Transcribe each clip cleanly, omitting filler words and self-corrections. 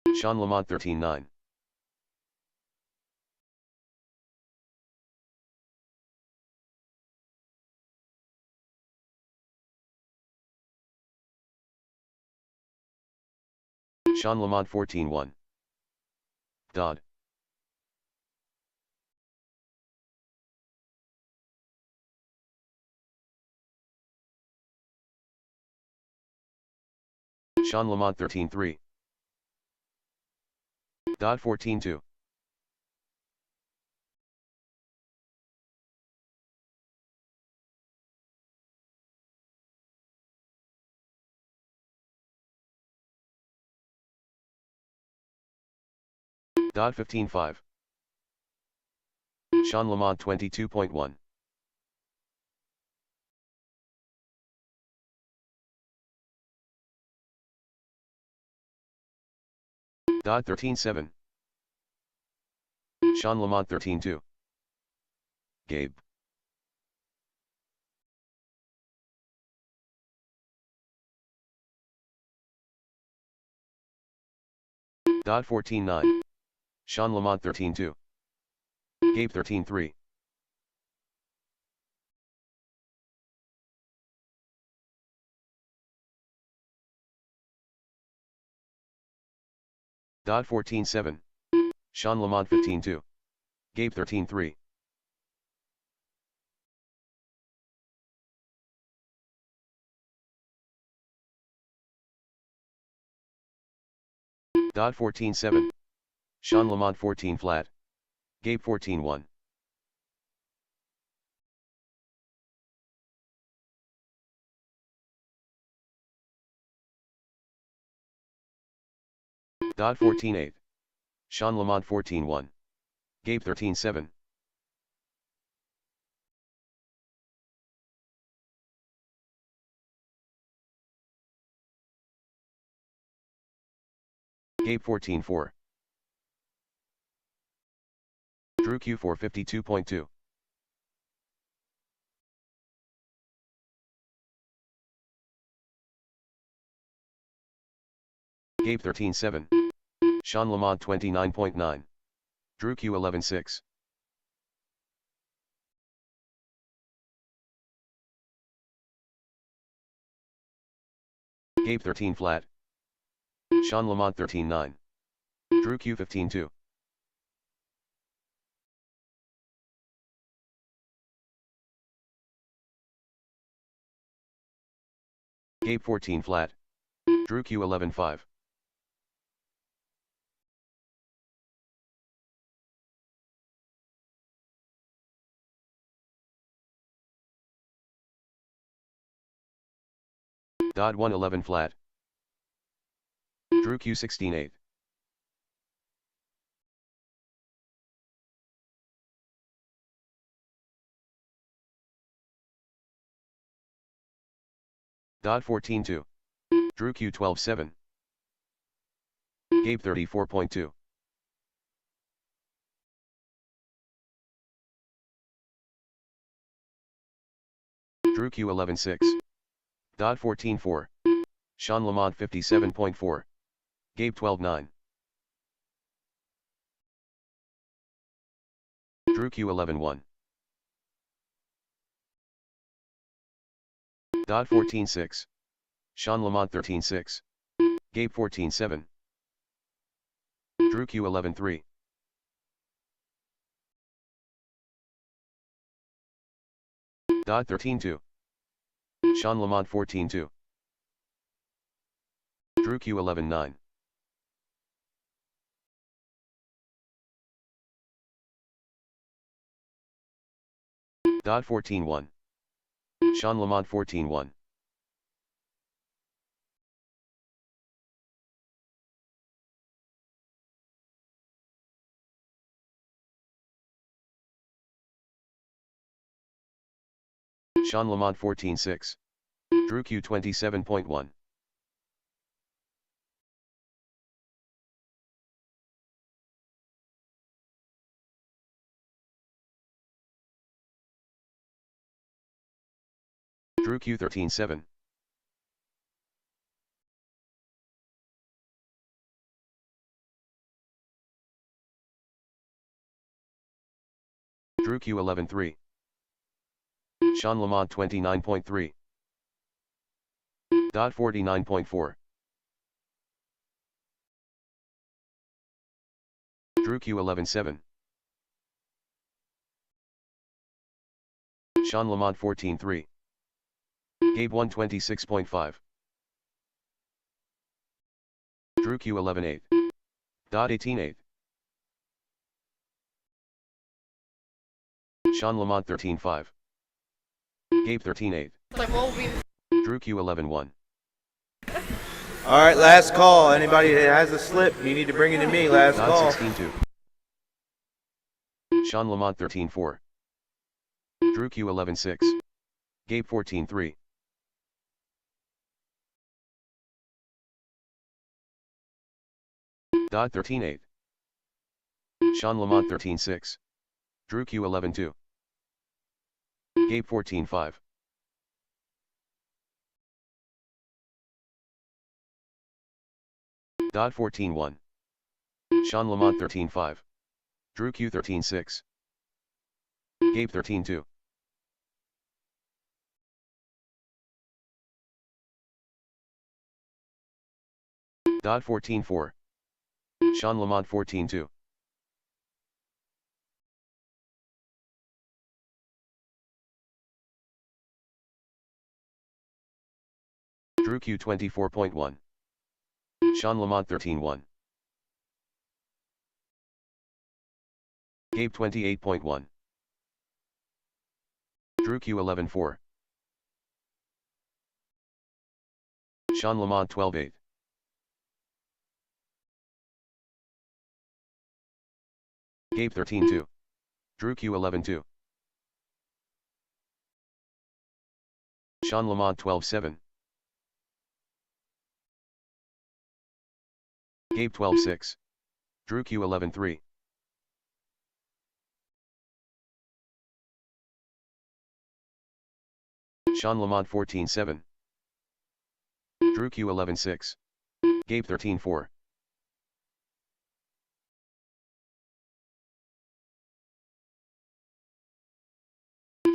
Sean Lamont 13-9. Sean Lamont 14-1. Dodd. Sean Lamont 13-3. Dodd 14-2. Dodd 15-5. Sean Lamont 22.1. Dodd 13-7. Sean Lamont 13-2. Gabe. Dodd 14-9. Sean Lamont 13-2. Gabe 13-3. Dodd 14-7. Sean Lamont 15-2. Gabe 13-3. Dodd 14-7. Sean Lamont 14 flat. Gabe 14-1. Dodd 14-8. Sean Lamont 14-1. Gabe 13-7. Gabe 14-4. Drew Q 452.2. Gabe 13-7. Sean Lamont 29.9. Drew Q 11-6. Gabe 13 flat. Sean Lamont 13-9. Drew Q 15-2. Gabe 14 flat. Drew Q 11-5. Dodd 1-11 flat. Drew Q 16-8. Dodd 14-2. Drew Q 12-7. Gabe 34.2. Drew Q 11-6. Dodd 14-4. Sean Lamont 57.4. Gabe 12-9. Drew Q 11-1. Dodd 14-6. Sean Lamont 13-6. Gabe 14-7. Drew Q 11-3. Dodd 13-2. Sean Lamont 14-2. Drew Q 11-9. Dodd 14-1. Sean Lamont 14-1. Sean Lamont 14-6. Drew Q 27.1. Drew Q 13-7. Drew Q11-3. Sean Lamont 29.3. Dot 49.4. Drew Q11-7. Sean Lamont 14.3. Gabe 126.5. Drew Q11-8. Dot 18.8. Sean Lamont 13.5. Gabe 13.8. Drew Q11-1. All right, last call. Anybody that has a slip, you need to bring it to me. Last Dot call. 16.2. Sean Lamont 13.4. Drew Q11-6. Gabe 14.3. Dot 13.8. Sean Lamont 13.6. Drew Q11-2. Gabe 14.5. Dot 14.1. Sean Lamont 13.5. Drew Q 13.6. Gabe 13.2. Dot 14.4. Sean Lamont 14.2. Drew Q 24.1. Sean Lamont 13.1. Gabe 28.1. Drew Q 11.4. Sean Lamont 12.8. Gabe 13.2. Drew Q 11.2. Sean Lamont 12.7. Gabe 12.6. Drew Q 11.3. Sean Lamont 14.7. Drew Q 11.6. Gabe 13.4.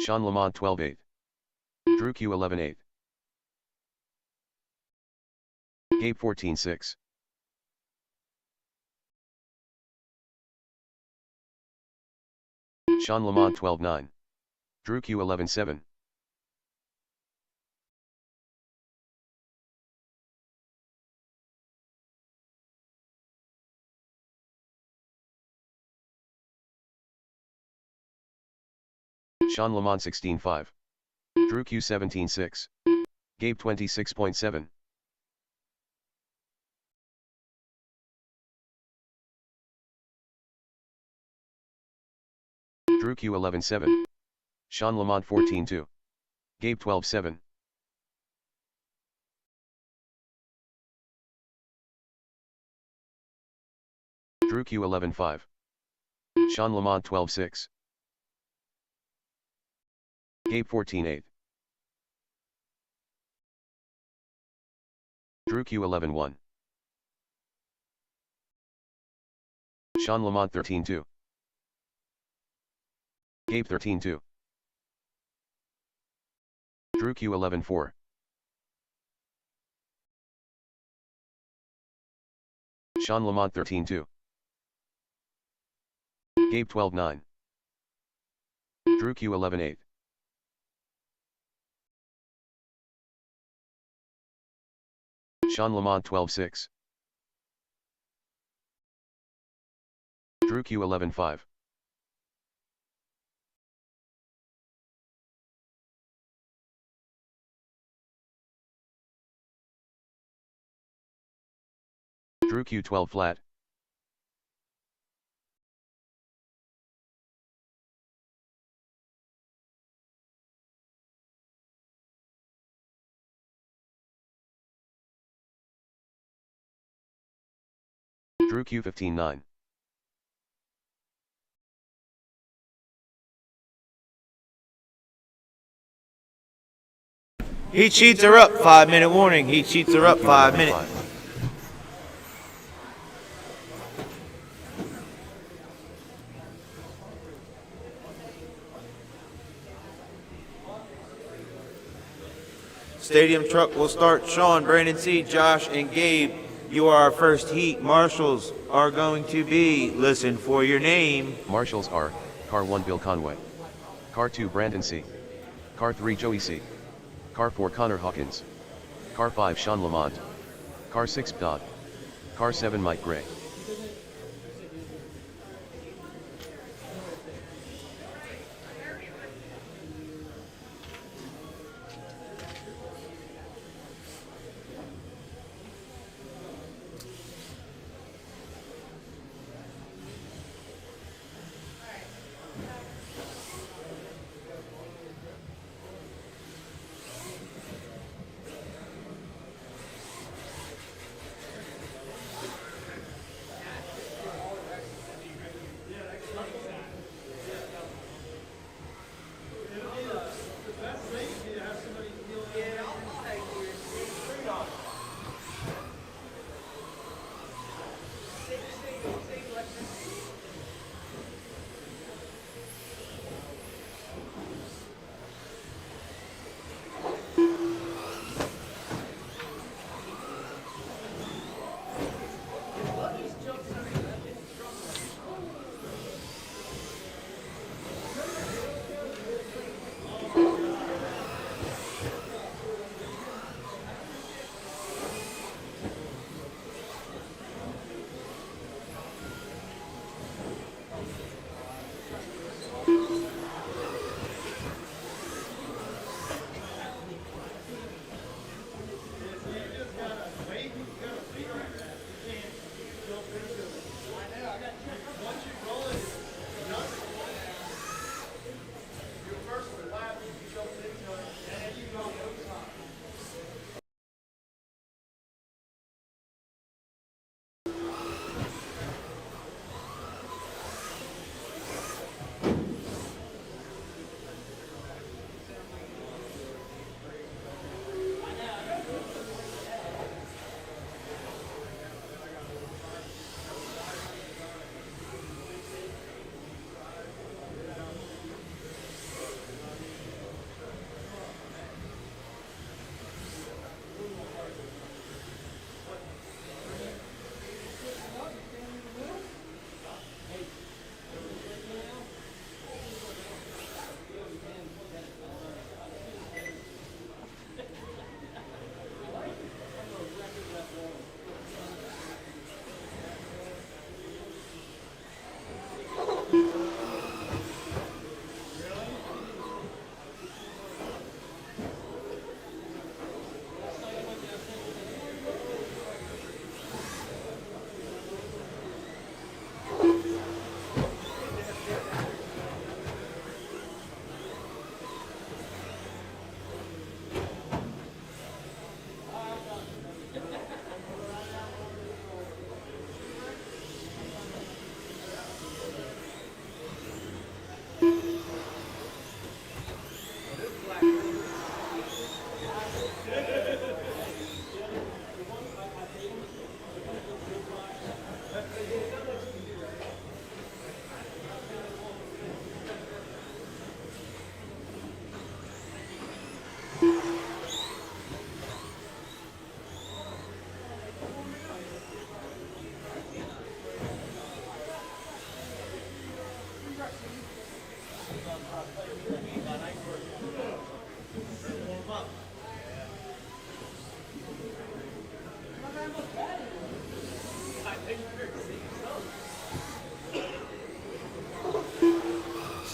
Sean Lamont 12.8. Drew Q 11.8. Gabe 14.6. Sean Lamont 12.9. Drew Q 11.7. Sean Lamont 16.5. Drew Q 17.6. Gabe 26.7. Drew Q 11.7. Sean Lamont 14.2. Gabe 12.7. Drew Q 11.5. Sean Lamont 12.6. Gabe 14.8. Drew Q 11.1. Sean Lamont 13.2. Gabe 13.2. Drew Q 11.4. Sean Lamont 13.2. Gabe 12.9. Drew Q 11.8. Sean Lamont 12.6. Drew Q 11.5. Drew Q 12 flat. Drew Q 15.9. Heat sheets are up. 5-minute warning. Heat sheets are up. 5 minutes. Stadium truck will start. Sean, Brandon C., Josh, and Gabe, you are our first heat. Marshals are going to be, listen for your name. Marshals are, Car 1 Bill Conway. Car 2 Brandon C. Car 3 Joey C. Car 4 Connor Hawkins. Car 5 Sean Lamont. Car 6 Dodd. Car 7 Mike Gray.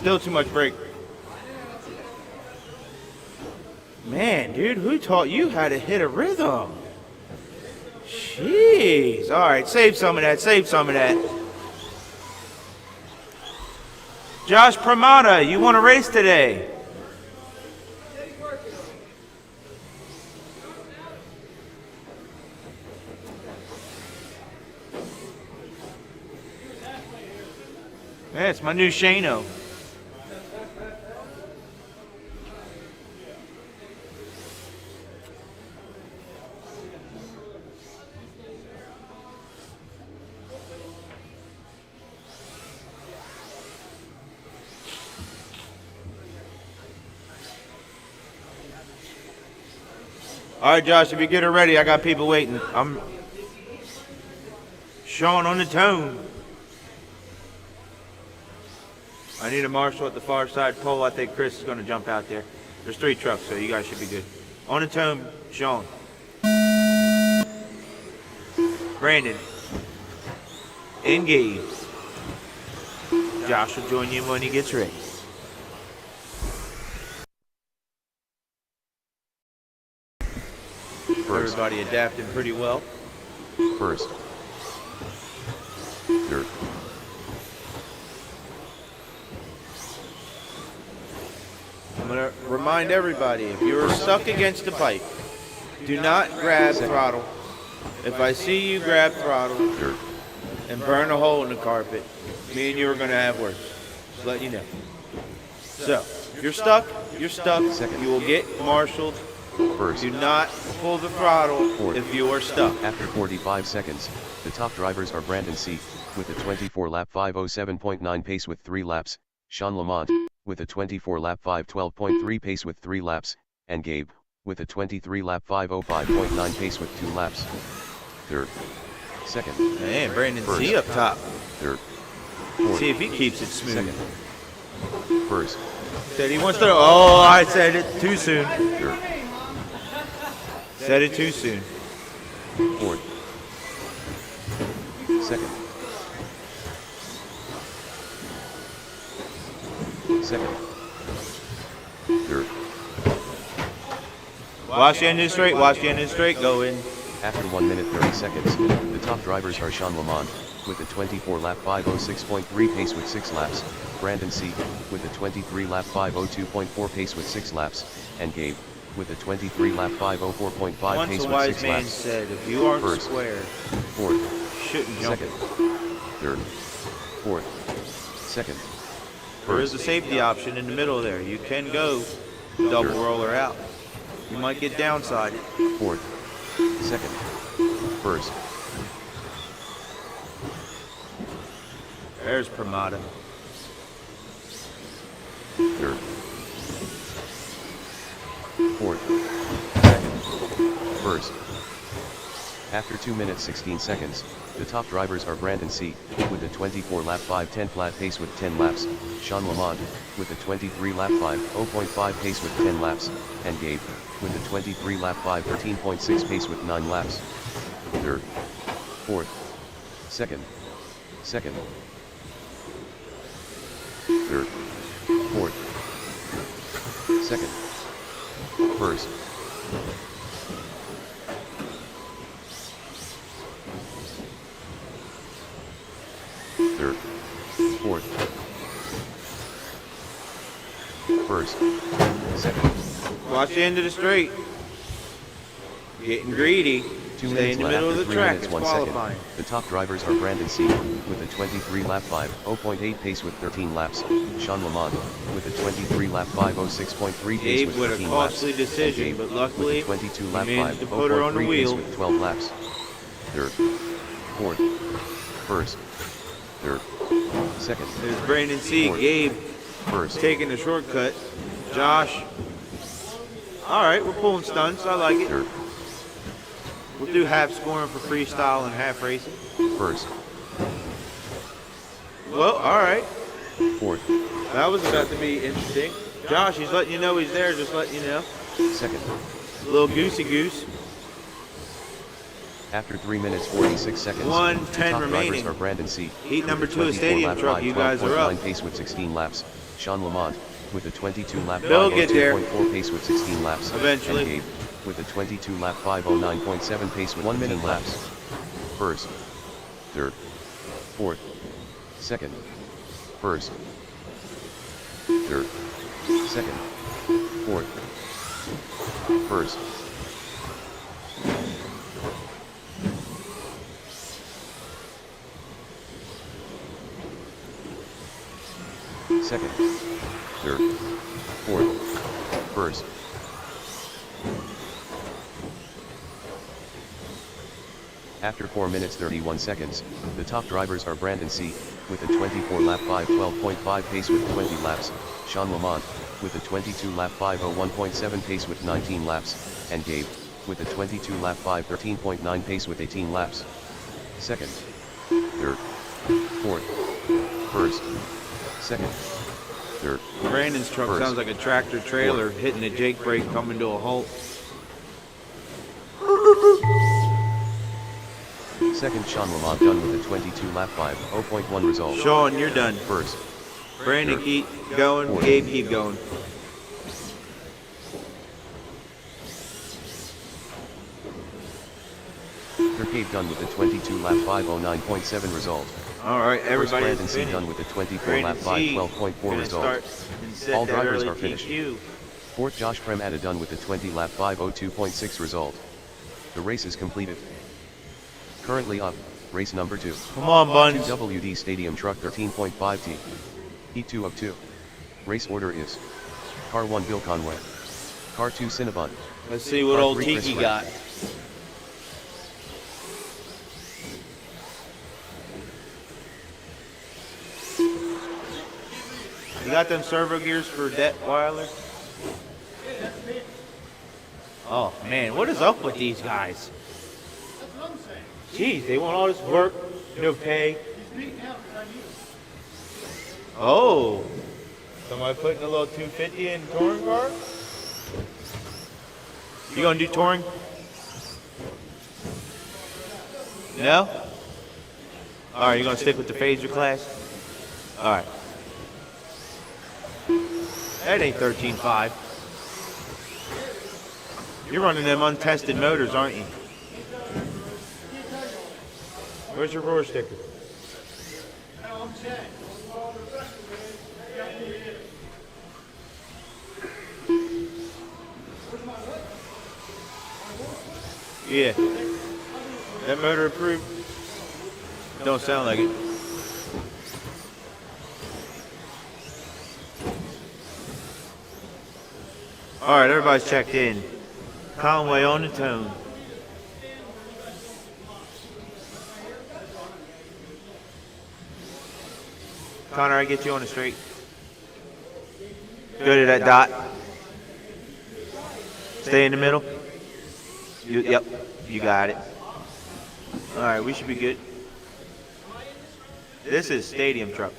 Still too much break. Man, dude, who taught you how to hit a rhythm? Jeez. All right, save some of that. Save some of that. Josh Pramada, you want to race today? Yeah, it's my new Shano. All right, Josh, if you get her ready, I got people waiting. I'm Sean on the tone. I need a marshal at the far side pole. I think Chris is going to jump out there. There's 3 trucks, so you guys should be good. On the tone, Sean. Brandon. Engage. Josh will join you when he gets ready. First. Everybody adapting pretty well. First. Dirt. I'm going to remind everybody, if you're stuck against the pipe, do not grab throttle. If I see you grab throttle Dirt. and burn a hole in the carpet, me and you are going to have words. Just let you know. So, if you're stuck, you're stuck. Second. You will get marshaled. First. Do not pull the throttle Fourth. if you are stuck. After 45 seconds, the top drivers are Brandon C. with a 24-lap 5:07.9 pace with 3 laps, Sean Lamont with a 24-lap 5:12.3 pace with 3 laps, and Gabe with a 23-lap 5:05.9 pace with 2 laps. Third. Second. Man, Brandon First. C up top. Third. Fourth. See if he keeps it smooth. Second. First. Said he wants to. Oh, I said it too soon. Third. Said it too soon. Fourth. Second. Second. Third. Watch the engine straight. Watch the engine straight. Go in. After 1 minute 30 seconds, the top drivers are Sean Lamont with a 24-lap 5:06.3 pace with 6 laps, Brandon C. with a 23-lap 5:02.4 pace with 6 laps, and Gabe with a 23-lap 5:04.5 Once pace a with wise 6 man laps. said, if you aren't First. square, Fourth. shouldn't jump Second. it. Third. Fourth. Second. There is a First. safety option in the middle there. You can go double Third. roller out. You might get downsided. Fourth. Second. First. There's Pramada. Third. Fourth. Second. First. After 2 minutes 16 seconds, the top drivers are Brandon C. with a 24-lap 5:10 flat pace with 10 laps, Sean Lamont with a 23-lap 5:0.5 pace with 10 laps, and Gabe with a 23-lap 5:13.6 pace with 9 laps. Third. Fourth. Second. Second. Third. Fourth. Second. First. Third. Fourth. First. Second. Watch the end of the straight. Getting greedy. 2 Stay minutes in the left middle of after the 3 track. minutes It's 1 qualifying. second. The top drivers are Brandon C. with a 23-lap 5:0.8 pace with 13 laps, Sean Lamont with a 23-lap 5:06.3 pace Gabe with with a 13 laps, costly and decision, Gabe but with luckily a 22-lap he managed to put her on the 5:0.3 pace wheel. with 12 laps. Third. Fourth. First. Third. Second. There's Brandon C. Fourth. Gabe First. taking the shortcut. Josh. All right, we're pulling stunts. I like it. Third. We'll do half scoring for freestyle and half racing. First. Well, all right. Fourth. That was about to be interesting. Josh, he's letting you know he's there, just letting you know. Second. A little goosey goose. After 3 minutes 46 seconds, 1:10 the top remaining. drivers are Brandon C. Heat number with 2 is Stadium 24-lap Truck. You guys are up. 5:12.9 pace with 16 laps, Sean Lamont with a 22-lap They'll get there. 5:02.4 pace with 16 laps, Eventually. and Gabe with a 22-lap 5:09.7 pace with 1 minute laps. First. Third. Fourth. Second. First. Third. Second. Fourth. First. Second. Third. Fourth. First. After 4 minutes 31 seconds, the top drivers are Brandon C. with a 24-lap 5:12.5 pace with 20 laps, Sean Lamont with a 22-lap 5:01.7 pace with 19 laps, and Gabe with a 22 lap 5:13.9 pace with 18 laps. Second, third, fourth, first, second, third. Brandon's truck first, sounds like a tractor trailer hitting a Jake brake coming to a halt. Second, Sean Lamont done with a 22 lap 5:0.1 result. Sean, you're done. First, Brandon, third, keep going. fourth. Gabe, keep going. Gabe done with a 22 lap 5:09.7 result. All right, First, everybody. Brandon C done with a 24 lap 5:12.4 result. All drivers are finished. Fourth, Josh Premada done with a 20 lap 5:02.6 result. The race is completed. Currently up, race number 2. Come on, Buns. WD Stadium Truck 13.5T. E2 of 2. Race order is Car 1 Bill Conway, Car 2 Cinnabon. Let's see what Car old 3 Chris Tiki Ray. got. You got them servo gears for Detweiler? Oh man, what is up with these guys? Jeez, they want all this work, no pay. Oh, somebody putting a little 250 in touring car? You gonna do touring? No? Alright, you gonna stick with the phaser class? Alright. That ain't 13.5. You're running them untested motors, aren't you? Where's your roar sticker? Yeah. That motor approved? Don't sound like it. All right, everybody's checked in. Conway on the tone. Connor, I get you on the straight. Go to that dot. Stay in the middle. Yep, you got it. All right, we should be good. This is stadium truck.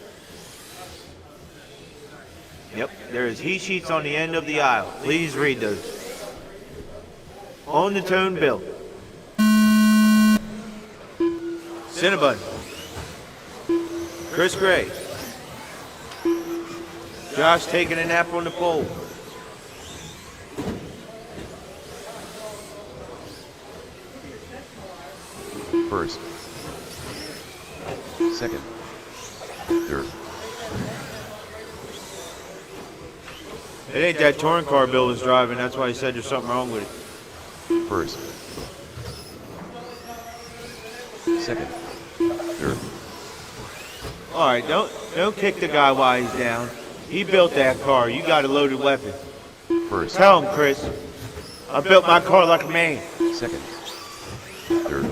Yep, there is heat sheets on the end of the aisle. Please read those. On the tone, Bill. Cinnabon. Chris Gray. Josh taking a nap on the pole. First, second, third. It ain't that touring car Bill was driving. That's why he said there's something wrong with it. First, second, third. All right, don't kick the guy while he's down. He built that car. You got a loaded weapon. First, Tell him, Chris. I built my car like a man. second, third.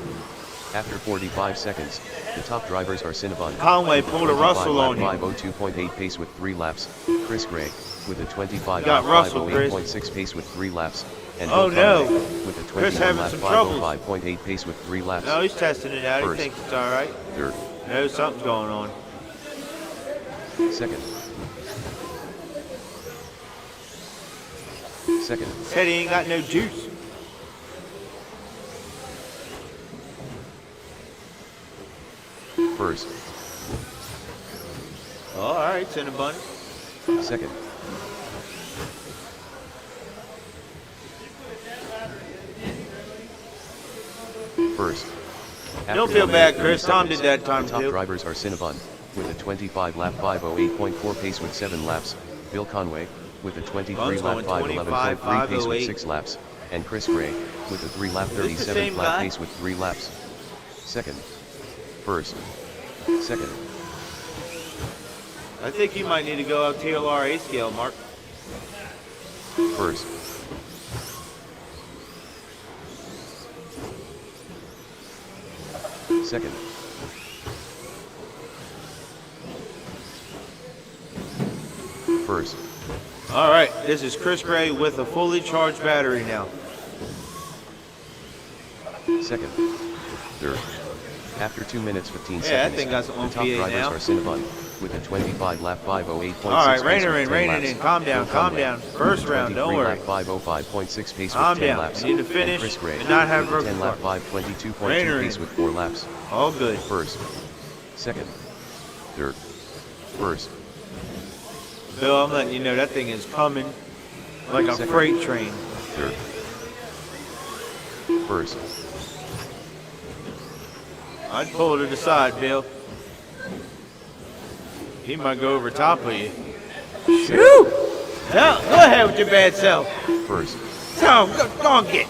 After 45 seconds, the top drivers are Cinnabon. Conway pulled a Russell on him. 5:02.8 pace with 3 laps. Chris Gray with a 25 Got lap Russell, Chris. 5:08.6 pace with 3 laps. And Oh, Bill no. Conway with a Chris 21 having lap some troubles. 5:05.8 pace with 3 laps. No, he's testing it out. First. He thinks it's all right. Third, No, something's going on. second, second, Said he ain't got no juice. first, All right, Cinnabon. second, first. Don't After feel 1 bad, minute, Chris. 30 Tom did seconds, that time, the top too. drivers are Cinnabon with a 25 lap 5:08.4 pace with 7 laps. Bill Conway with a 23 Buns lap going 5:11.3 pace with 25.508. 6 laps. And Chris Gray with a 3 lap Is this the 37 same lap guy? pace with 3 laps. Second, first, second, I think you might need to go out TLR A scale, Mark. first, second, first, All right, this is Chris Gray with a fully charged battery now. second, third. After 2 minutes 15 Yeah, seconds, that thing got some the top OPA drivers now. are Cinnabon with a 25 lap 508.6 All right, pace rein her with in, 10 rein it laps. in. Calm down, Bill calm Conway down. with First a round, don't 23 worry. lap 505.6 pace Calm with 10 down. laps. You need to And finish Chris Gray and not have with a broken 10 lap car. 522.2 Rein her pace in. with 4 laps. All good. First, second, third, first, Bill, I'm letting you know that thing is coming like a Second. freight train. third, first, I'd pull it to the side, Bill. He might go over top of you. Shoo! Go ahead with your bad self. first. Tell him, go on, get.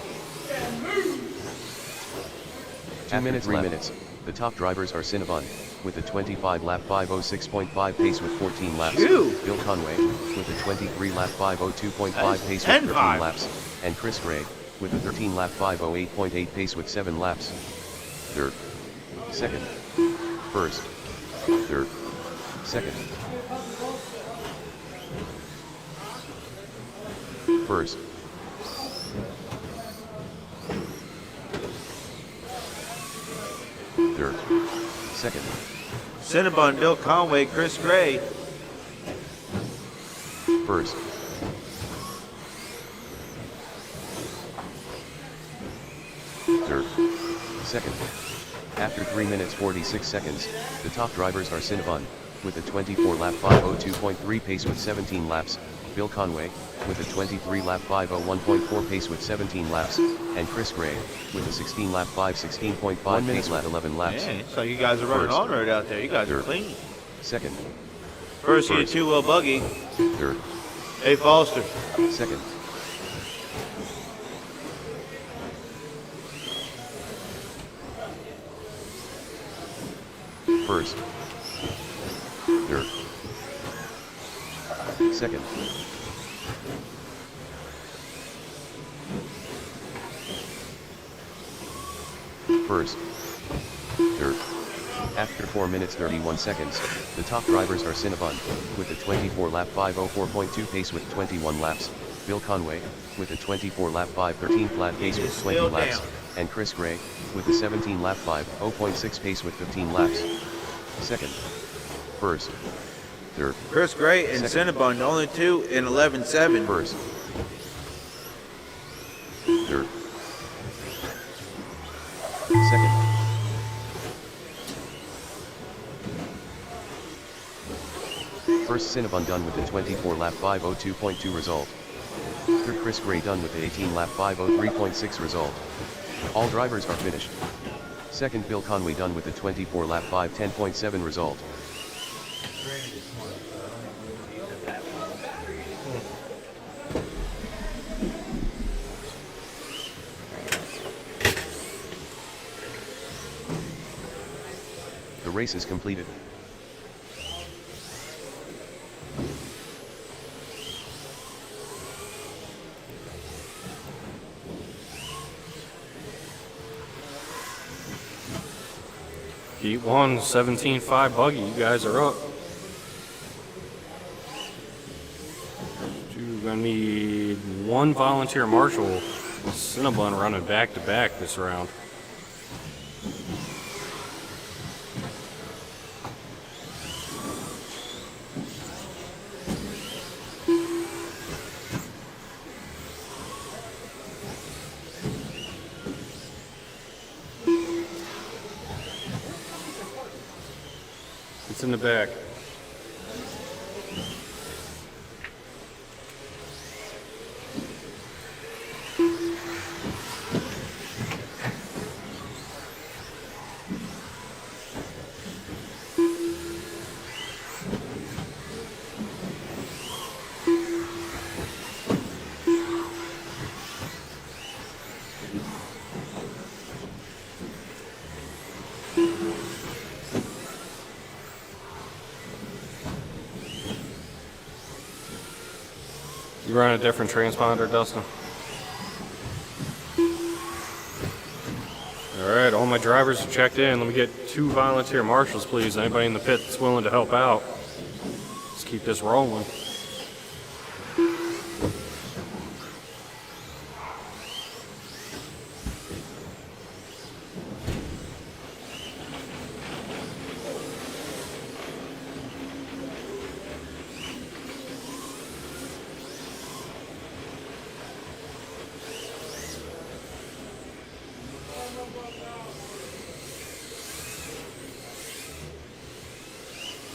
2 minutes 3 minutes. The top drivers are Cinnabon with a 25 lap 506.5 pace with 14 laps. Phew. Bill Conway with a 23 lap 502.5 That's pace with 13 10-5. laps. And Chris Gray with a 13 lap 508.8 pace with 7 laps. Third, second, first, third, second, first, third, second, Cinnabon, Bill Conway, Chris Gray. first, third, second. After 3 minutes 46 seconds, the top drivers are Cinnabon with a 24 lap 502.3 pace with 17 laps, Bill Conway with a 23 lap 501.4 pace with 17 laps, and Chris Gray with a 16 lap 516.5 pace with 11 laps. Yeah, so you guys are running First. on road out there. You guys are Third. clean. Second, First, you First. two-wheel buggy. third, Hey, Foster. second, first, third, second, first, third. After 4 minutes 31 seconds, the top drivers are Cinnabon with a 24 lap 504.2 pace with 21 laps, Bill Conway with a 24 lap 513 flat pace with 20 Still laps, down. and Chris Gray with a 17 lap 5.6 pace with 15 laps. Second, first, third, Chris Gray and Second. Cinnabon, the only two in 11-7. first, third, second, first Cinnabon done with a 24 lap 502.2 result. Third Chris Gray done with the 18 lap 503.6 result. All drivers are finished. Second Bill Conway done with the 24 lap 510.7 result. The race is completed. Heat 1, 17-5 buggy. You guys are up. You're gonna need one volunteer marshal. Cinnabon running back to back this round. It's in the back. You run a different transponder, Dustin? All right, all my drivers are checked in. Let me get 2 volunteer marshals, please. Anybody in the pit that's willing to help out. Let's keep this rolling.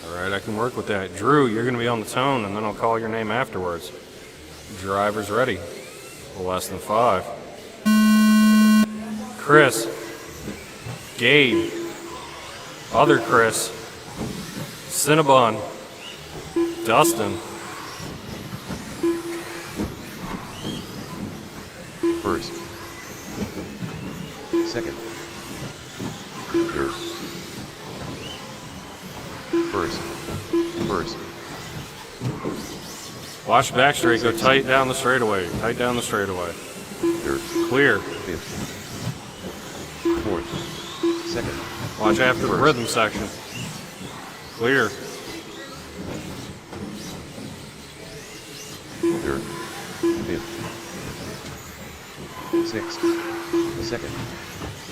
All right, I can work with that. Drew, you're going to be on the tone, and then I'll call your name afterwards. Driver's ready. Less than 5. Chris. Gabe. Other Chris. Cinnabon. Dustin. First. Second. Third. First. Watch back straight. Go tight down the straightaway. Tight down the straightaway. Third. Clear. Fifth. Fourth. Second. Watch after the rhythm section. Clear. Third. Fifth. Sixth. Second.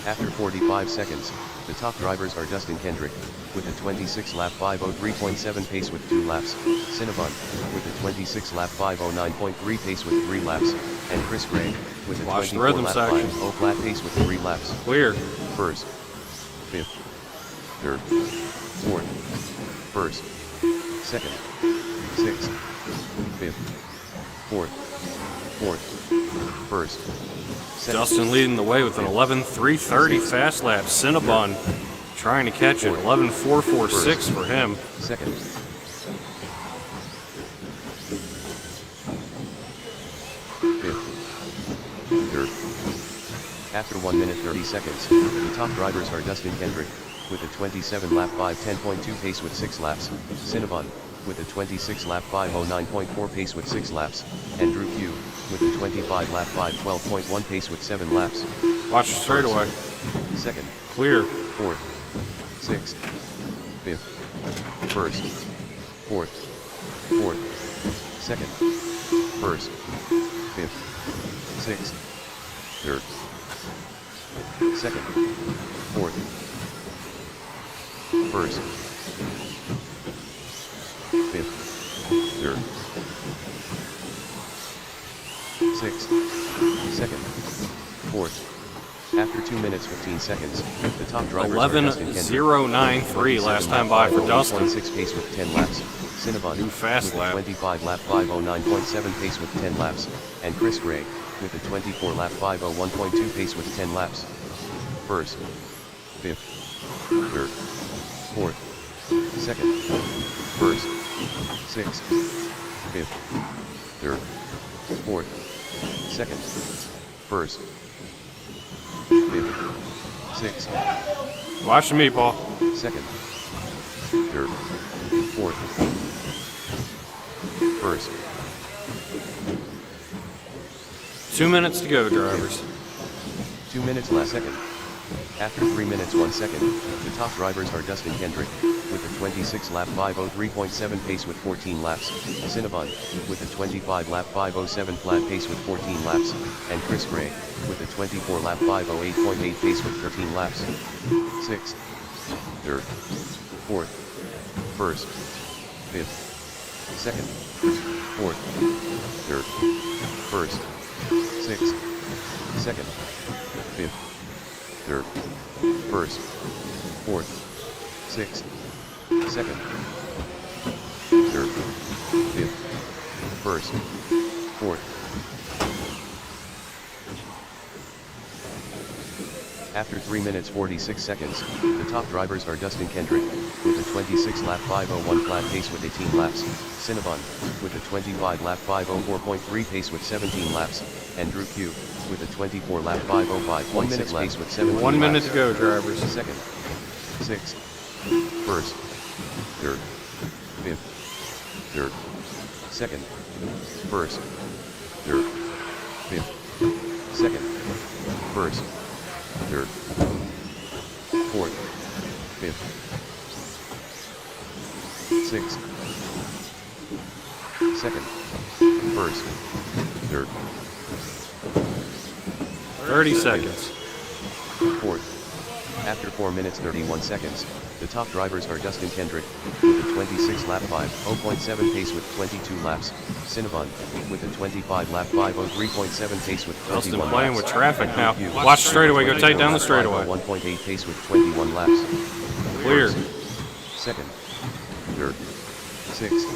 After 45 seconds, the top drivers are Dustin Kendrick, with a 26-lap 5:03.7 pace with 2 laps, Cinnabon, with a 26-lap 5:09.3 pace with 3 laps, and Chris Gray, with a 24-lap 5:0 flat pace with 3 laps. Clear. First. Fifth. Third. Fourth. First. Second. Sixth. Fifth. Fourth. First. Second. Dustin leading the way with an 11.330 fast lap. Cinnabon trying to catch it. 11.446 for him. Second. Fifth. Third. After 1 minute 30 seconds, the top drivers are Dustin Kendrick, with a 27-lap 5:10.2 pace with 6 laps, Cinnabon, with a 26-lap 5:09.4 pace with 6 laps, and Drew Q, with a 25-lap 5:12.1 pace with 7 laps. Watch the straightaway. Second. Clear. Fourth. Sixth. Fifth. First. Fourth. Second. First. Fifth. Sixth. Third. Second. Fourth. First. Fifth. Third. Sixth. Second. Fourth. After 2 minutes 15 seconds, the top drivers are Dustin Kendrick. 11.093 last time by for Dustin. 6 pace with 10 laps. Cinnabon, New fast with lap. a 25-lap 5:09.7 pace with 10 laps, and Chris Gray, with a 24-lap 5:01.2 pace with 10 laps. First. Fifth. Third. Fourth. Second. First. Sixth. Fifth. Third. Fourth. Second. First. Fifth. Sixth. Watch the meatball. Second. Third. Fourth. First. 2 minutes to go, drivers. 2 minutes last second. After 3 minutes 1 second, the top drivers are Dustin Kendrick, with a 26-lap 5:03.7 pace with 14 laps, Cinnabon, with a 25-lap 5:07 flat pace with 14 laps, and Chris Gray, with a 24-lap 5:08.8 pace with 13 laps. Sixth. Third. Fourth. First. Fifth. Second. Fourth. Third. First. Sixth. Second. Fifth. Third. First. Fourth. Sixth. Second. Third. Fifth. First. Fourth. After 3 minutes 46 seconds, the top drivers are Dustin Kendrick, with a 26-lap 5:01 flat pace with 18 laps, Cinnabon, with a 25-lap 5:04.3 pace with 17 laps, and Drew Q, with a 24-lap 5:05.6 pace with 17 laps. 1 minute to go, drivers. Second. Sixth. First. Third. Fifth. Third. Second. First. Third. Fifth. Second. First. Third. Fourth. Fifth. Sixth. Second. First. Third. 30 seconds. Fourth. After 4 minutes 31 seconds, the top drivers are Dustin Kendrick, with a 26-lap 5:0.7 pace with 22 laps, Cinnabon, with a 25-lap 5:03.7 pace with 21 Dustin laps. playing with traffic now. Watch the straightaway. Go tight down the straightaway. 1.8 pace with 21 laps. Clear. Second. third, sixth,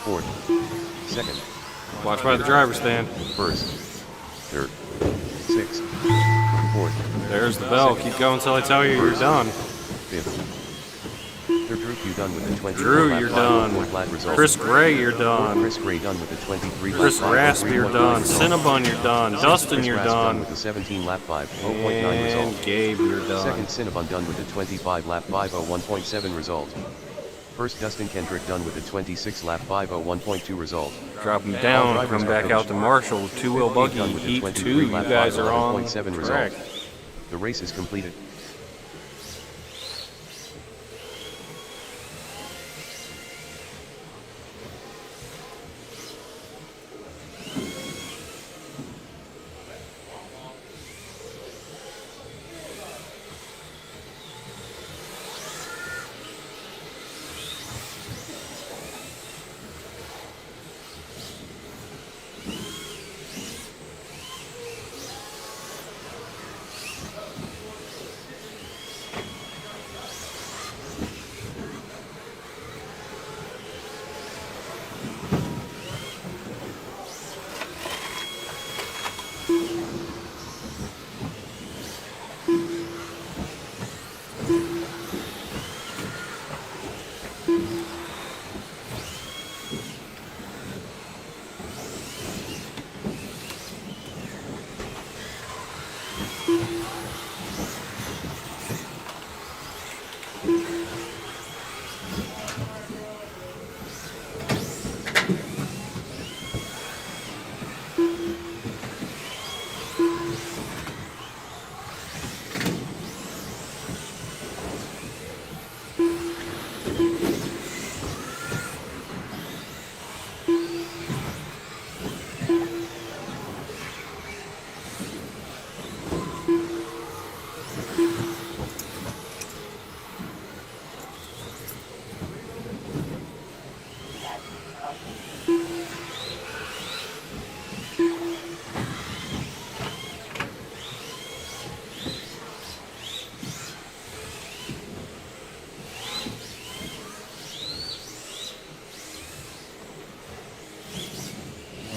fourth, second, Watch by the driver's stand. first, third, sixth, fourth, There's the bell. Keep going until I tell you you're done. fifth. Third Drew, you done with the 20. Drew, you're done. Chris Gray, you're done. Chris Gray done with the 23. Chris Rasp, you're done. Cinnabon, you're done. Dustin, Chris you're Rasp done. with the 17 lap 5, 0.9 result. And Gabe, you're done. Second Cinnabon done with the 25 lap 501.7 result. First Dustin Kendrick done with the 26 lap 501.2 result. Drop him down, come back out to Marshall. Two-wheel buggy, heat 2. You guys are on track. The race is completed.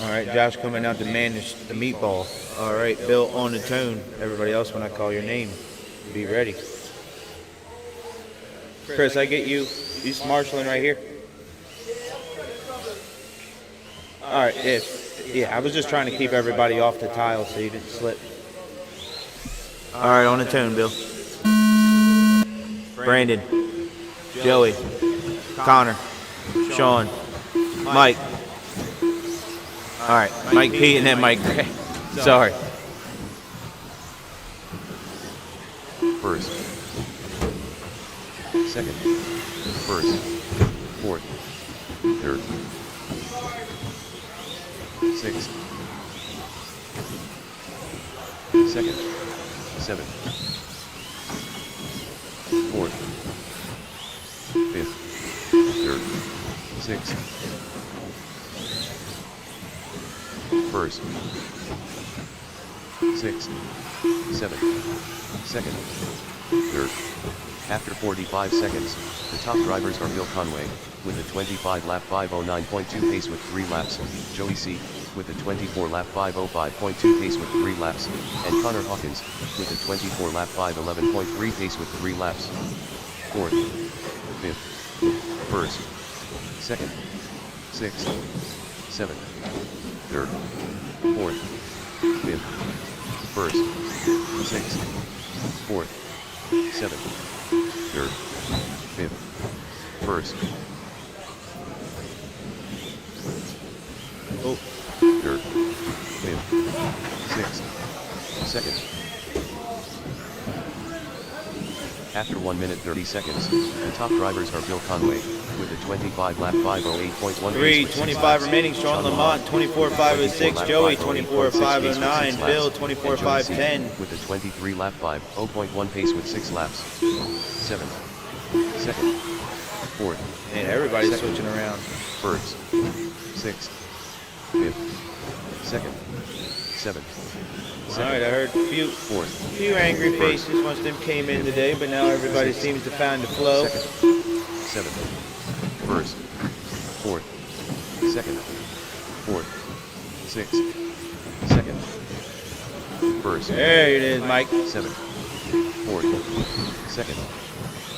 All right, Josh coming out to manage the meatball. All right, Bill on the tone. Everybody else, when I call your name, be ready. Chris, I get you. He's marshalling right here. All right, yeah, I was just trying to keep everybody off the tile so you didn't slip. All right, on the tone, Bill. Brandon, Joey, Connor, Sean, Mike. All right, Mike P and then Mike Gray. Sorry. First, second, first, fourth, third, sixth, second, seventh, fourth, fifth, third, sixth, first, sixth, seventh, second, third. After 45 seconds, the top drivers are Bill Conway, with a 25 lap 509.2 pace with 3 laps, Joey C, with a 24 lap 505.2 pace with 3 laps, and Connor Hawkins, with a 24 lap 511.3 pace with 3 laps. Fourth, fifth, first, second, sixth, seventh, third, fourth, fifth, first, sixth, fourth, seventh, third, fifth, first, third, fifth, sixth, second. After 1 minute 30 seconds, the top drivers are Bill Conway, with a 25 lap 508.1 pace. 25 remaining, Sean Lamont, 24 506, Joey, 24 509, Bill, 24 510. With a 23 lap 50.1 pace with 6 laps. 7th, second, fourth. And everybody's second, switching around. First, sixth, fifth, second, seventh. All right, I heard a few angry faces once them came in today, but now everybody seems to find the flow. Second, seventh, first, fourth, second, fourth, sixth, second, first, There it is, Mike. seventh, fourth, second.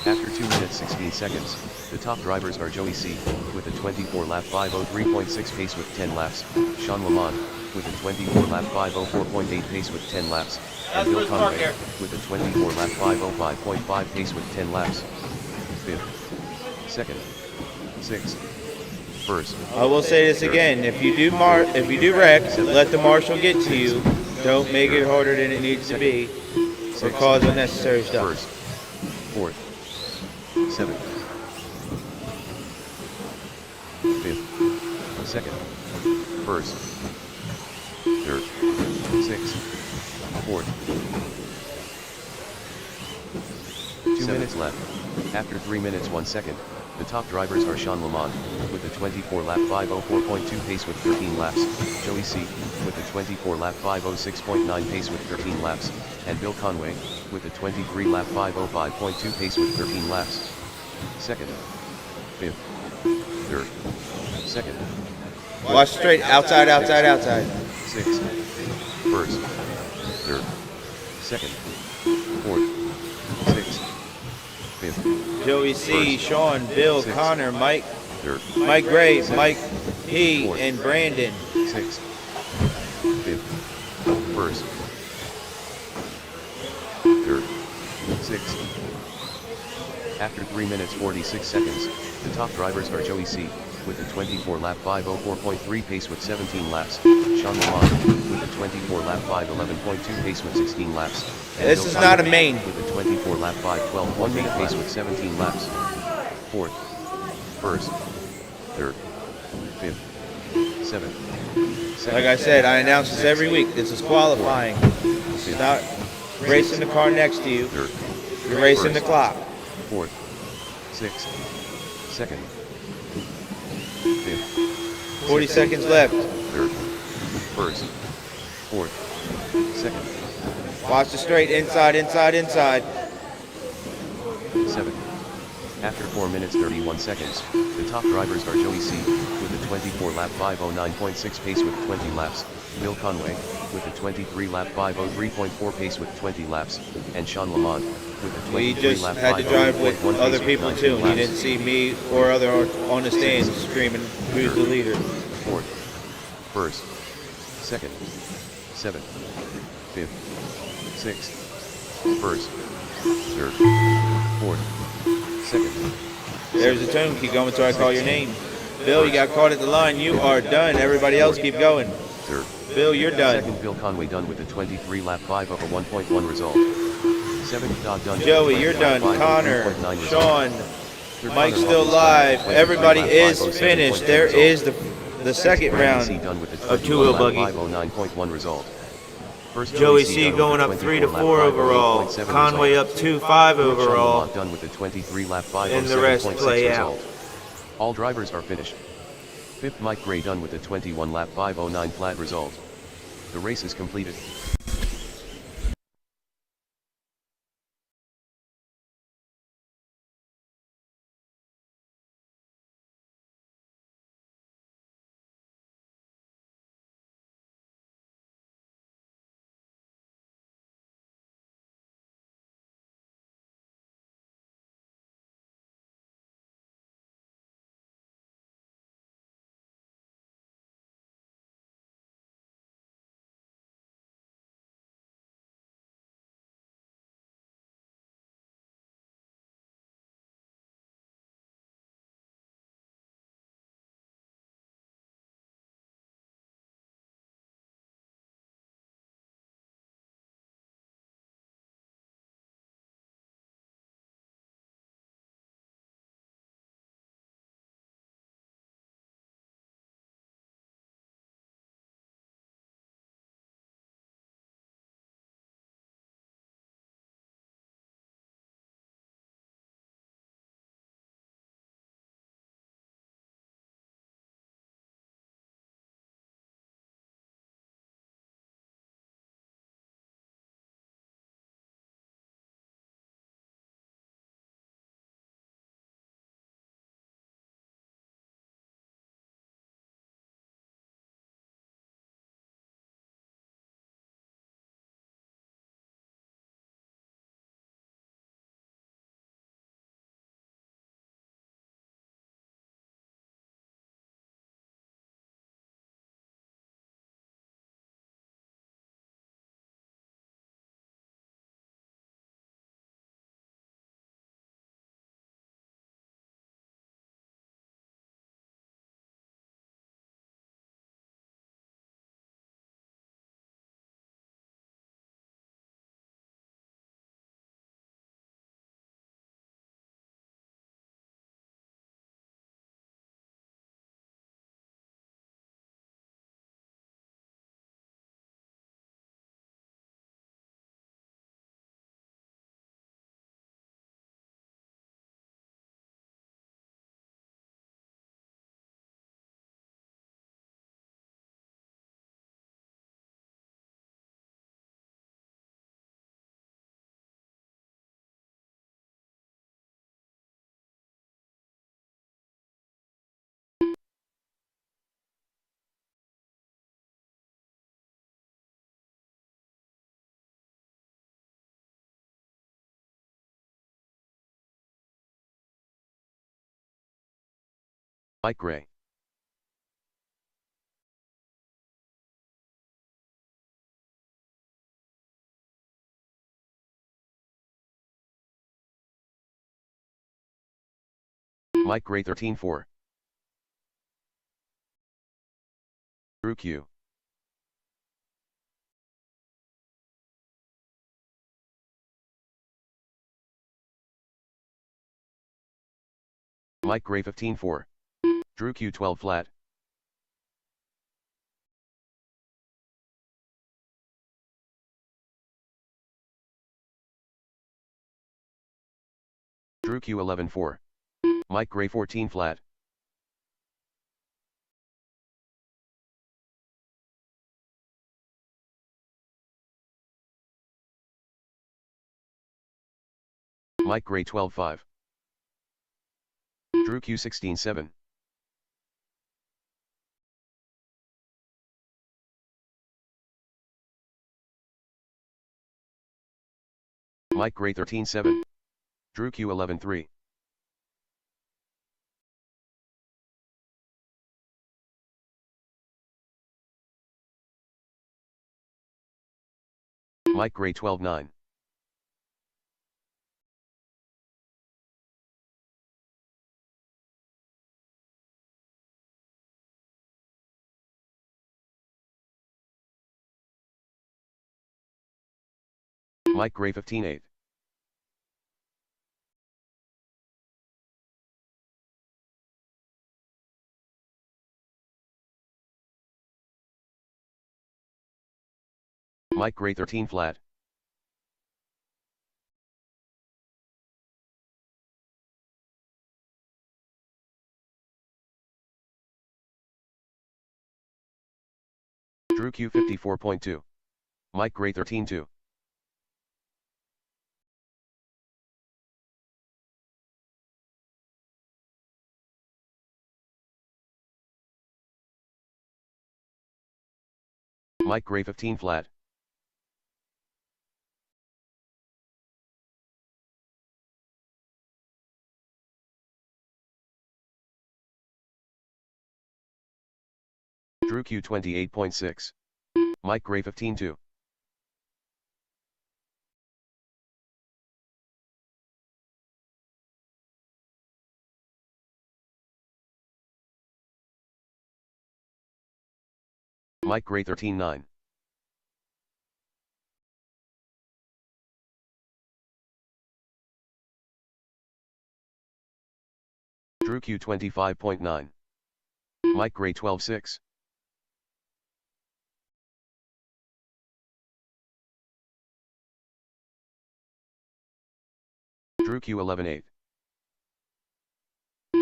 After 2 minutes 16 seconds, the top drivers are Joey C. with a 24-lap 5:03.6 pace with 10 laps, Sean Lamont with a 24-lap 5:04.8 pace with 10 laps, and Bill Conway with a 24-lap 5:05.5 pace with 10 laps. Fifth, second, sixth, first. I will say this again: if you do wreck, let the marshal get to you. Don't make it harder than it needs to be, or cause unnecessary stuff. First, fourth, seventh, fifth, second, first, third, sixth, fourth. 2 minutes left. After 3 minutes 1 second, the top drivers are Sean Lamont with a 24-lap 5:04.2 pace with 13 laps, Joey C. with a 24-lap 5:06.9 pace with 13 laps, and Bill Conway with a 23-lap 5:05.2 pace with 13 laps. Second, fifth, third, second, Watch straight, outside, outside, outside. sixth, first, third, second, fourth, sixth, fifth, Joey C, Sean, Bill, Six. Connor, Mike, third, Mike Gray, Seven. Mike P, Fourth. and Brandon. sixth, fifth, first, third, sixth. After 3 minutes 46 seconds, the top drivers are Joey C. with a 24-lap 5:04.3 pace with 17 laps, Sean Lamont with a 24-lap 5:11.2 pace with 16 laps, and This Bill is not a Conway main. with a 24-lap 5:12.1 minute pace with 17 laps. Fourth, first, third, fifth, seventh, second. Like I said, I announce this every week. This is qualifying. This is not racing the car next to you. Third, You're racing the clock. fourth, sixth, second, fifth, 40 seconds left. third, first, fourth, second, Watch the straight, inside, inside, inside. seventh. After 4 minutes 31 seconds, the top drivers are Joey C. with a 24-lap 5:09.6 pace with 20 laps, Bill Conway with a 23-lap 5:03.4 pace with 20 laps, and Sean Lamont with a We just 23-lap had to drive with 5:08.1 pace other with people 19 too. You laps. didn't see me or other on the stands screaming, who's the leader? Fourth, first, second, seventh, fifth, sixth, first, third, fourth, second, There's a tone. Keep going until I call your name. Bill, you got caught at the line. You are done. Everybody else keep going. third. Bill, you're done. Second, Bill Conway done with a 23-lap 5:01.1 result. Seventh, Dodd done. Joey, you're done. 5:03.9 Connor, result. Sean, Third, Mike's Connor still Hawkins live. done with a Everybody 23 lap is 5:07.2 finished. There result. is the second Brandon C round done with a of two-wheel 21 lap buggy. 5:09.1 result. First, Joey C C done going with up a 3 to 24 lap 4 overall. 5:08.7 Conway result. up 2-5 Sean overall. Lamont done with a 23-lap And the rest 5:07.6 play out. result. All drivers are finished. Fifth, Mike Gray done with a 21-lap 5:09 flat result. The race is completed. Ike Gray. Mike Gray 13-4. Drew Q. Mike Gray 15-4. Drew Q 12 flat. Drew Q 11-4. Mike Gray 14 flat. Mike Gray 12-5. Drew Q 16-7. Mike Gray 13-7. Drew Q 11-3. Mike Gray 12-9. Mike Gray 15-8. Mike Gray 13 flat. Drew Q 54.2. Mike Gray 13-2. Mike Gray 15 flat. Drew Q 28.6. Mike Gray 15-2. Mike Gray 13-9. Drew Q 25.9. Mike Gray 12-6. Drew Q 11-8.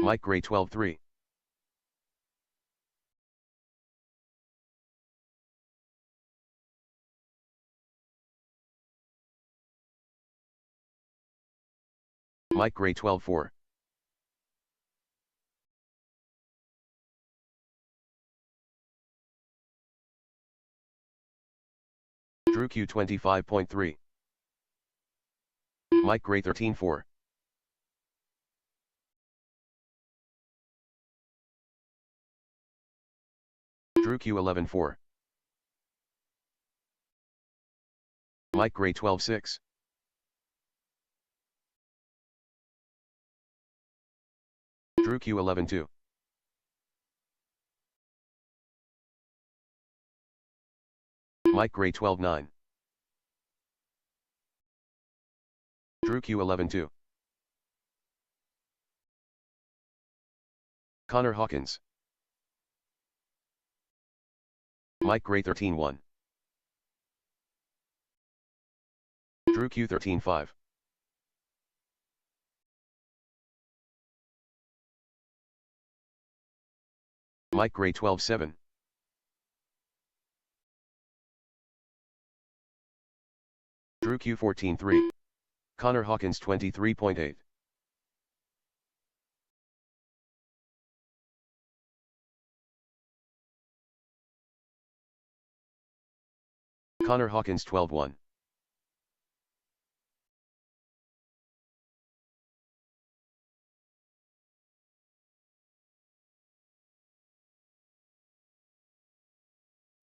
Mike Gray 12-3. Mike Gray 12-4. Drew Q 25.3. Mike Gray 13-4. Drew Q 11-4. Mike Gray 12-6. Drew Q 11-2. Mike Gray 12-9. Drew Q 11-2. Connor Hawkins. Mike Gray 13-1. Drew Q 13-5. Mike Gray 12-7. Drew Q 14-3. Connor Hawkins 23.8. Connor Hawkins 12-1.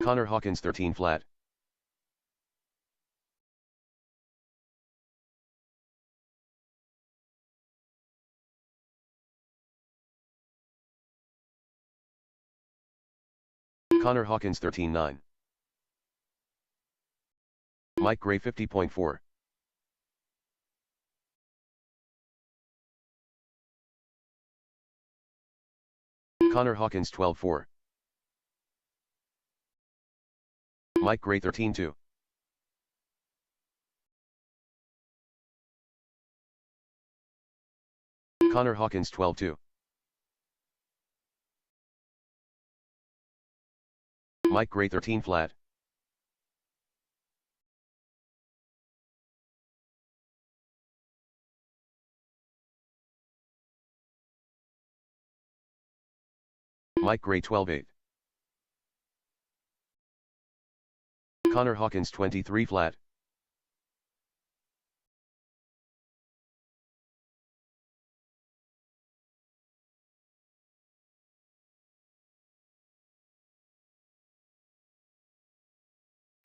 Connor Hawkins 13 flat. Connor Hawkins 13-9. Mike Gray 50.4. Connor Hawkins 12-4. Mike Gray 13-2. Connor Hawkins 12-2. Mike Gray 13 flat. Mike Gray 12-8. Connor Hawkins 23 flat.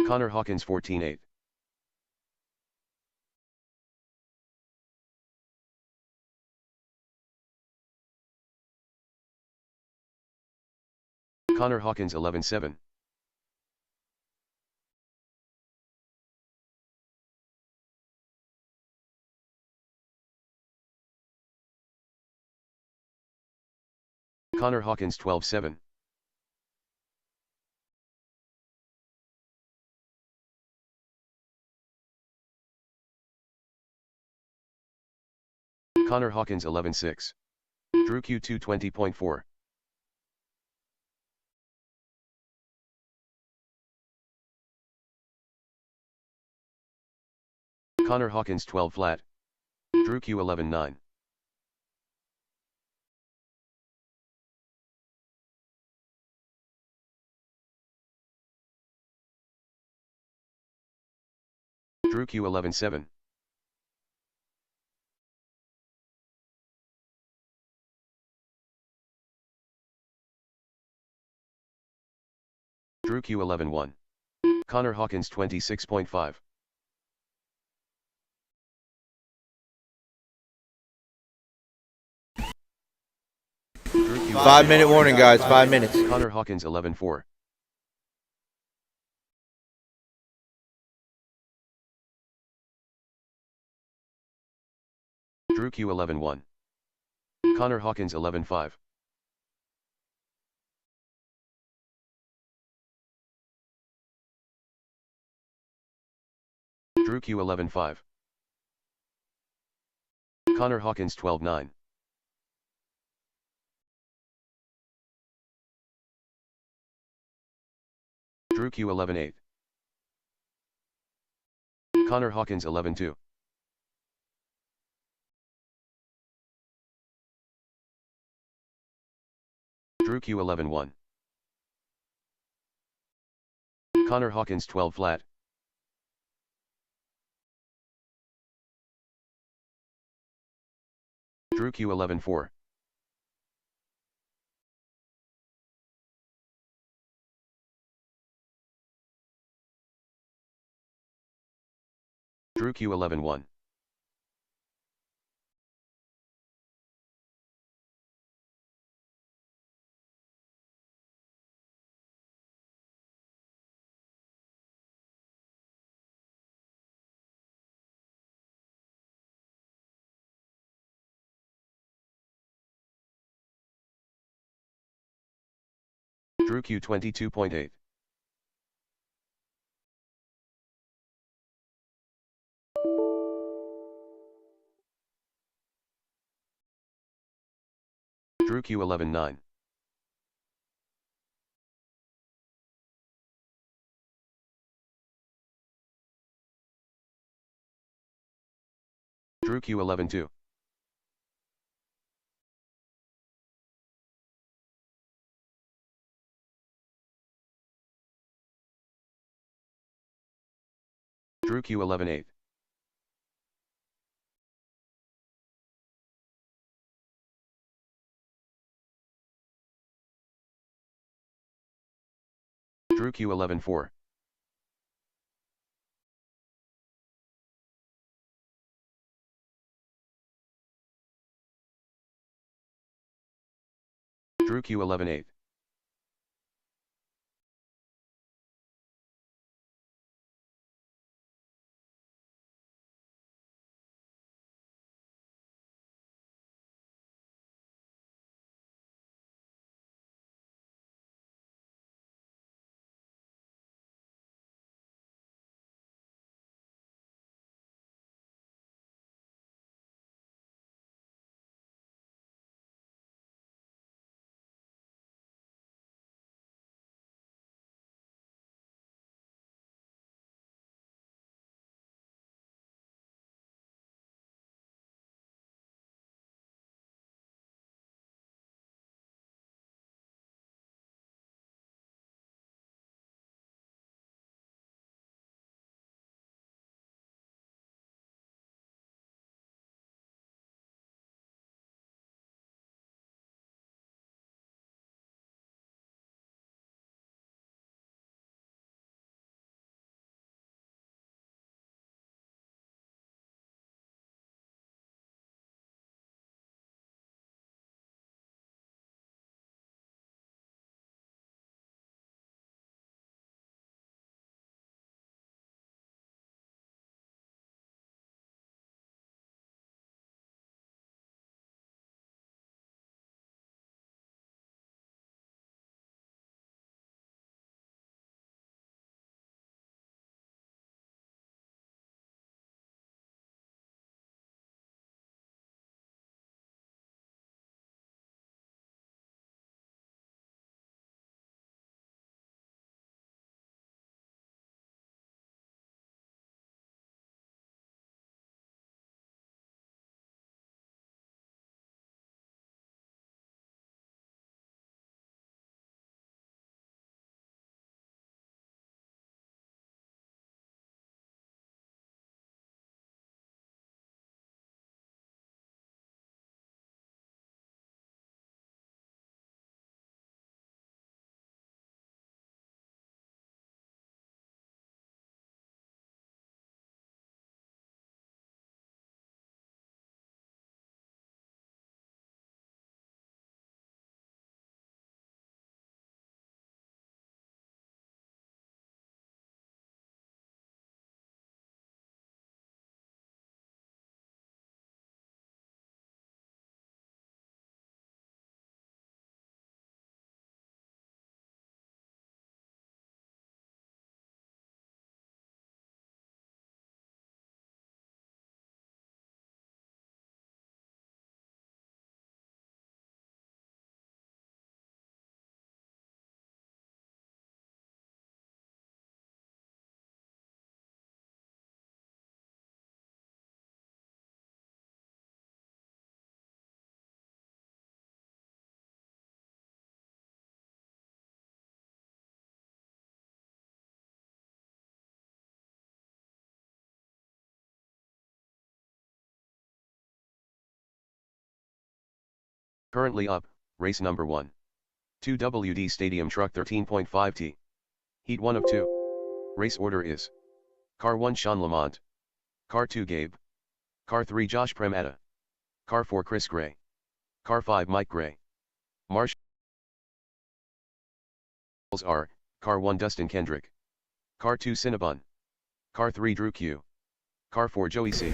Connor Hawkins 14-8. Connor Hawkins 11-7. Connor Hawkins 12-7. Connor Hawkins 11-6. Drew Q2 20.4. Connor Hawkins 12 flat. Drew Q 11-9. Drew Q 11-7. Drew Q 11-1. Connor Hawkins 26.5. Drew Q 5-minute warning, guys. 5 minutes. Connor Hawkins 11-4. Drew Q 11-1. Connor Hawkins 11-5. Drew Q 11-5. Connor Hawkins 12-9. Drew Q 11-8. Connor Hawkins 11-2. Drew Q 11-1. Connor Hawkins 12 flat. Drew Q 11-4. Drew Q 11-1. Drew Q 22.8. Drew Q 11-9. Drew Q 11-2. Drew Q 11-8. Drew Q11-4. Drew Q11-8. Currently up, race number 1. 2 WD Stadium Truck 13.5T. Heat 1 of 2. Race order is: Car 1 Sean Lamont. Car 2 Gabe. Car 3 Josh Premetta. Car 4 Chris Gray. Car 5 Mike Gray. Marshals are: Car 1 Dustin Kendrick. Car 2 Cinnabon. Car 3 Drew Q. Car 4 Joey C.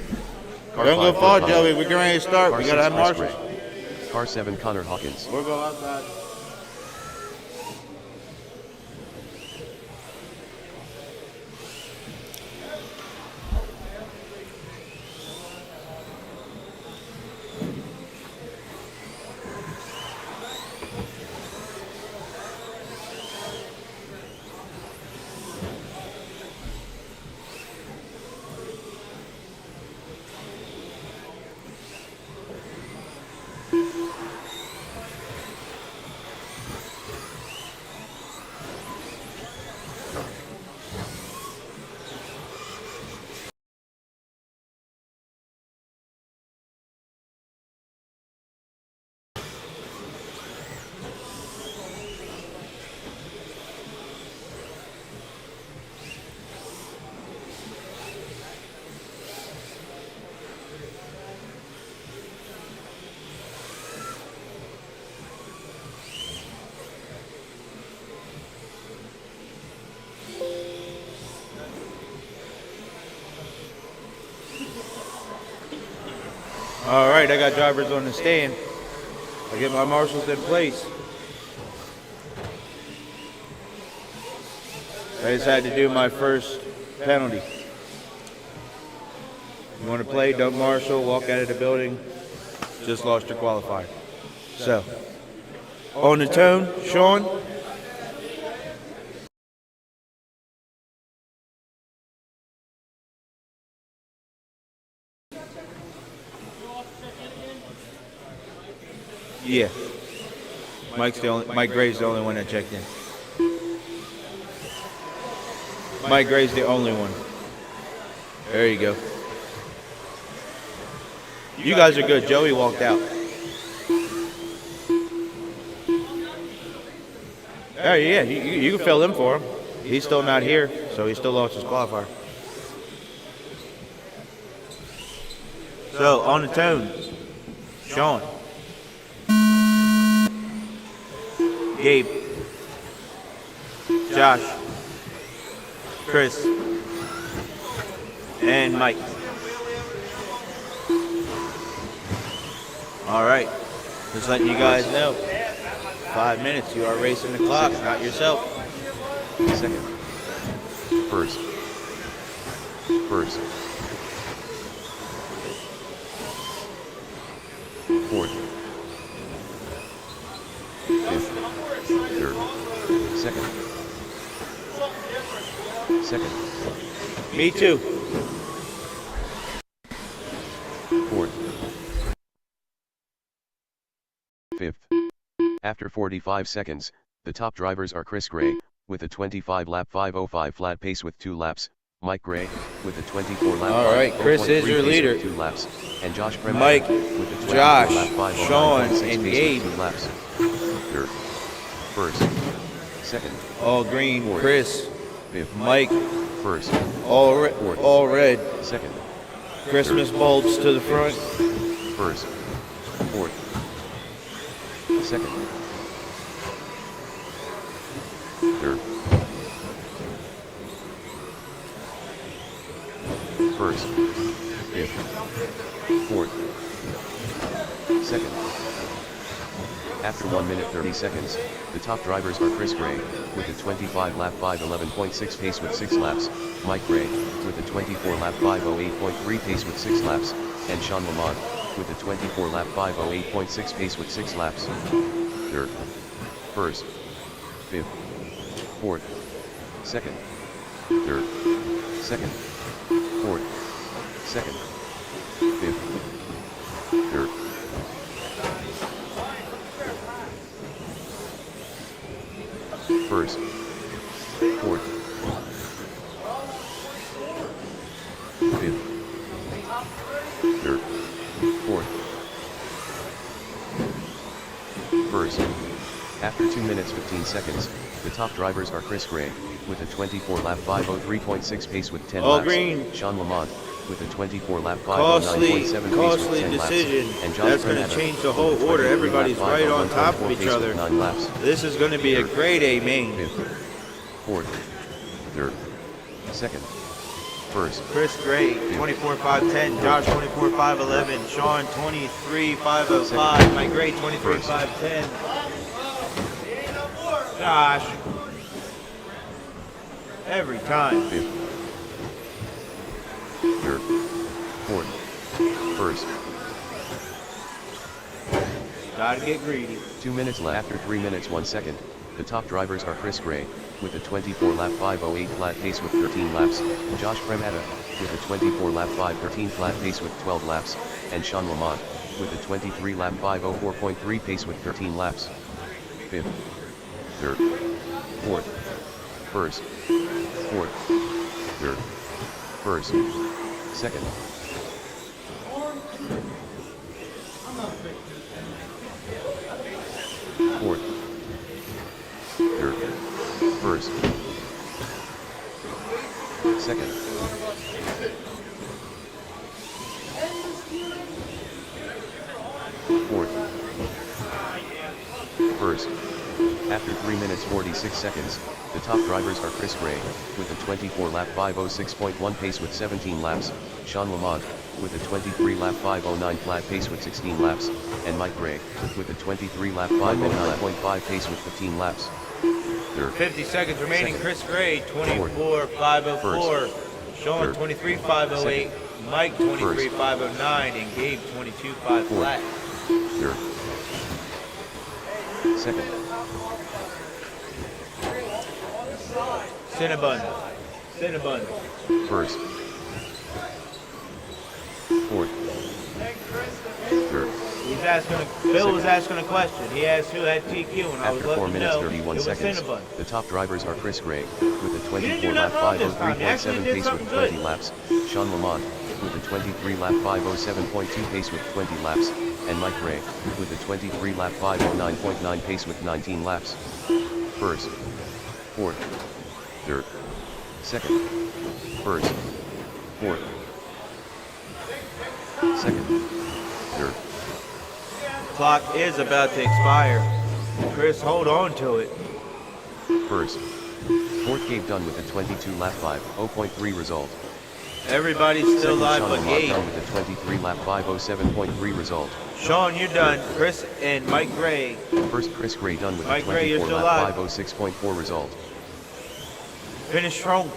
Car Don't go 5 far, Bill Joey. Conway. We're getting ready to start. Car We 6 gotta have Chris marshals. Gray. Car 7 Connor Hawkins. We're going outside. All right, I got drivers on the stand. I get my marshals in place. I just had to do my first penalty. You want to play, don't marshal, walk out of the building, just lost your qualifier. So, on the tone, Sean. Yeah. Mike Gray's the only one that checked in. Mike Gray's the only one. There you go. You guys are good. Joey walked out. Oh, yeah, you can fill in for him. He's still not here, so he still lost his qualifier. So, on the tone, Sean. Gabe. Josh. Chris. And Mike. All right. Just letting you guys know. 5 minutes. You are racing the clock, not yourself. Second. First. Fourth. Fifth. Third. Second. Me too. Fourth. Fifth. After 45 seconds, the top drivers are Chris Gray, with a 25 lap 5:05 flat pace with 2 laps, Mike Gray, with a 24 lap All right, Chris is your leader. 2 laps, and Josh Prem Mike, with a 24 Josh, lap 5:09 Sean, pace and with Gabe. 2 laps. Third. First. Second. All green, Fourth. Chris, Fifth. Mike, First. all red. Second. Christmas bulbs to the front. First. Fourth. Second. Third. First. Fifth. Fourth. Second. After 1 minute 30 seconds, the top drivers are Chris Gray, with a 25 lap 5:11.6 pace with 6 laps, Mike Gray, with a 24 lap 5:08.3 pace with 6 laps, and Sean Lamont, with a 24 lap 5:08.6 pace with 6 laps. Third. First. Fifth. Fourth. Second. Third. Second. Fourth. Second. Fifth. Third. First. Fourth. Fifth. Third. Fourth. First. After 2 minutes 15 seconds, the top drivers are Chris Gray, with a 24 lap 5:03.6 pace with 10 All laps, green. Sean Lamont, with a 24 lap 5:09.7 pace with Costly 10 decision. laps, and John That's going to Frenetta, change the with a whole 23 order. lap Everybody's right on top of 5:01.4 each pace with other. 9 laps. This is going to be a grade A main. Fifth. Fourth. Third. Second. First. Chris Gray, 24.510. Josh, 24.511. Sean, 23.505. Mike Gray, 23.510. Josh. Every time. Fifth. Third. Fourth. First. Gotta get greedy. 2 minutes left. After 3 minutes 1 second, the top drivers are Chris Gray, with a 24 lap 5:08 flat pace with 13 laps, Josh Premetta, with a 24 lap 5:13 flat pace with 12 laps, and Sean Lamont, with a 23 lap 5:04.3 pace with 13 laps. Fifth. Third. Fourth. First. Fourth. Third. First. Second. Fourth. Third. First. Second. Fourth. First. After 3 minutes 46 seconds, the top drivers are Chris Gray, with a 24 lap 5:06.1 pace with 17 laps, Sean Lamont, with a 23 lap 509 flat pace with 16 laps, and Mike Gray, with a 23 lap 509.5 pace with 15 laps. Third. 50 seconds remaining. Second. Chris Gray, Fourth. 24.504. Sean, Third. 23.508. Mike, 23.509. And Gabe, 22.5 flat. Third. Second. Cinnabon. First. Fourth. Third. Bill was asking a question. He asked who had TQ, and I was After 4 letting him minutes know 31 it was seconds, Cinnabon. the top drivers are Chris Gray, with a You didn't 24 do lap nothing wrong this time. You 503.7 actually did pace with something 20 good. laps, Sean Lamont, with a 23 lap 507.2 pace with 20 laps, and Mike Gray, with a 23 lap 509.9 pace with 19 laps. First. Fourth. Third. Second. First. Fourth. Second. Third. Clock is about to expire. Chris, hold on to it. First. Fourth Gabe done with a 22 lap 5.0.3 result. Everybody's still Second live Sean but Lamont Gabe. done with a 23 lap 507.3 result. Sean, you're done. Chris and Mike Gray. First Chris Gray done with Mike a Gray, you're 24 still lap live. 506.4 result. Finish strong.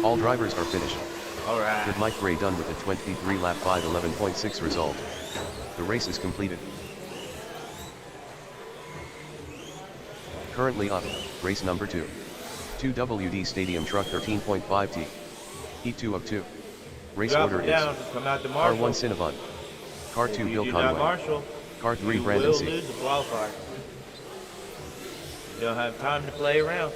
All drivers are finished. All right. With Mike Gray done with a 23 lap 511.6 result. The race is completed. Currently up, race number 2. 2WD Stadium Truck 13.5T. Heat 2 of 2. Race Drop order it down. is Come out to Car Marshall. 1 Cinnabon. Car 2 If you Bill do not Conway. Marshall, Car 3 you Brandon will C. lose the qualifier. You don't have time to play around.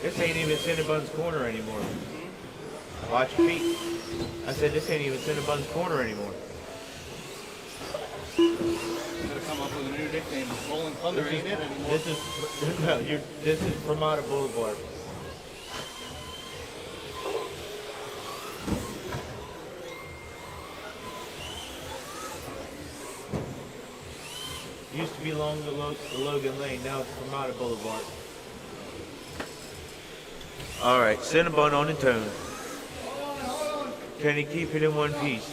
This ain't even Cinnabon's Corner anymore. Watch your feet. I said this ain't even Cinnabon's Corner anymore. Gotta come up with a new nickname. Rolling Thunder ain't it anymore. This is no, this is Ramada Boulevard. Used to be along the Logan Lane, now it's Ramada Boulevard. All right, Cinnabon on the tone. Can he keep it in one piece?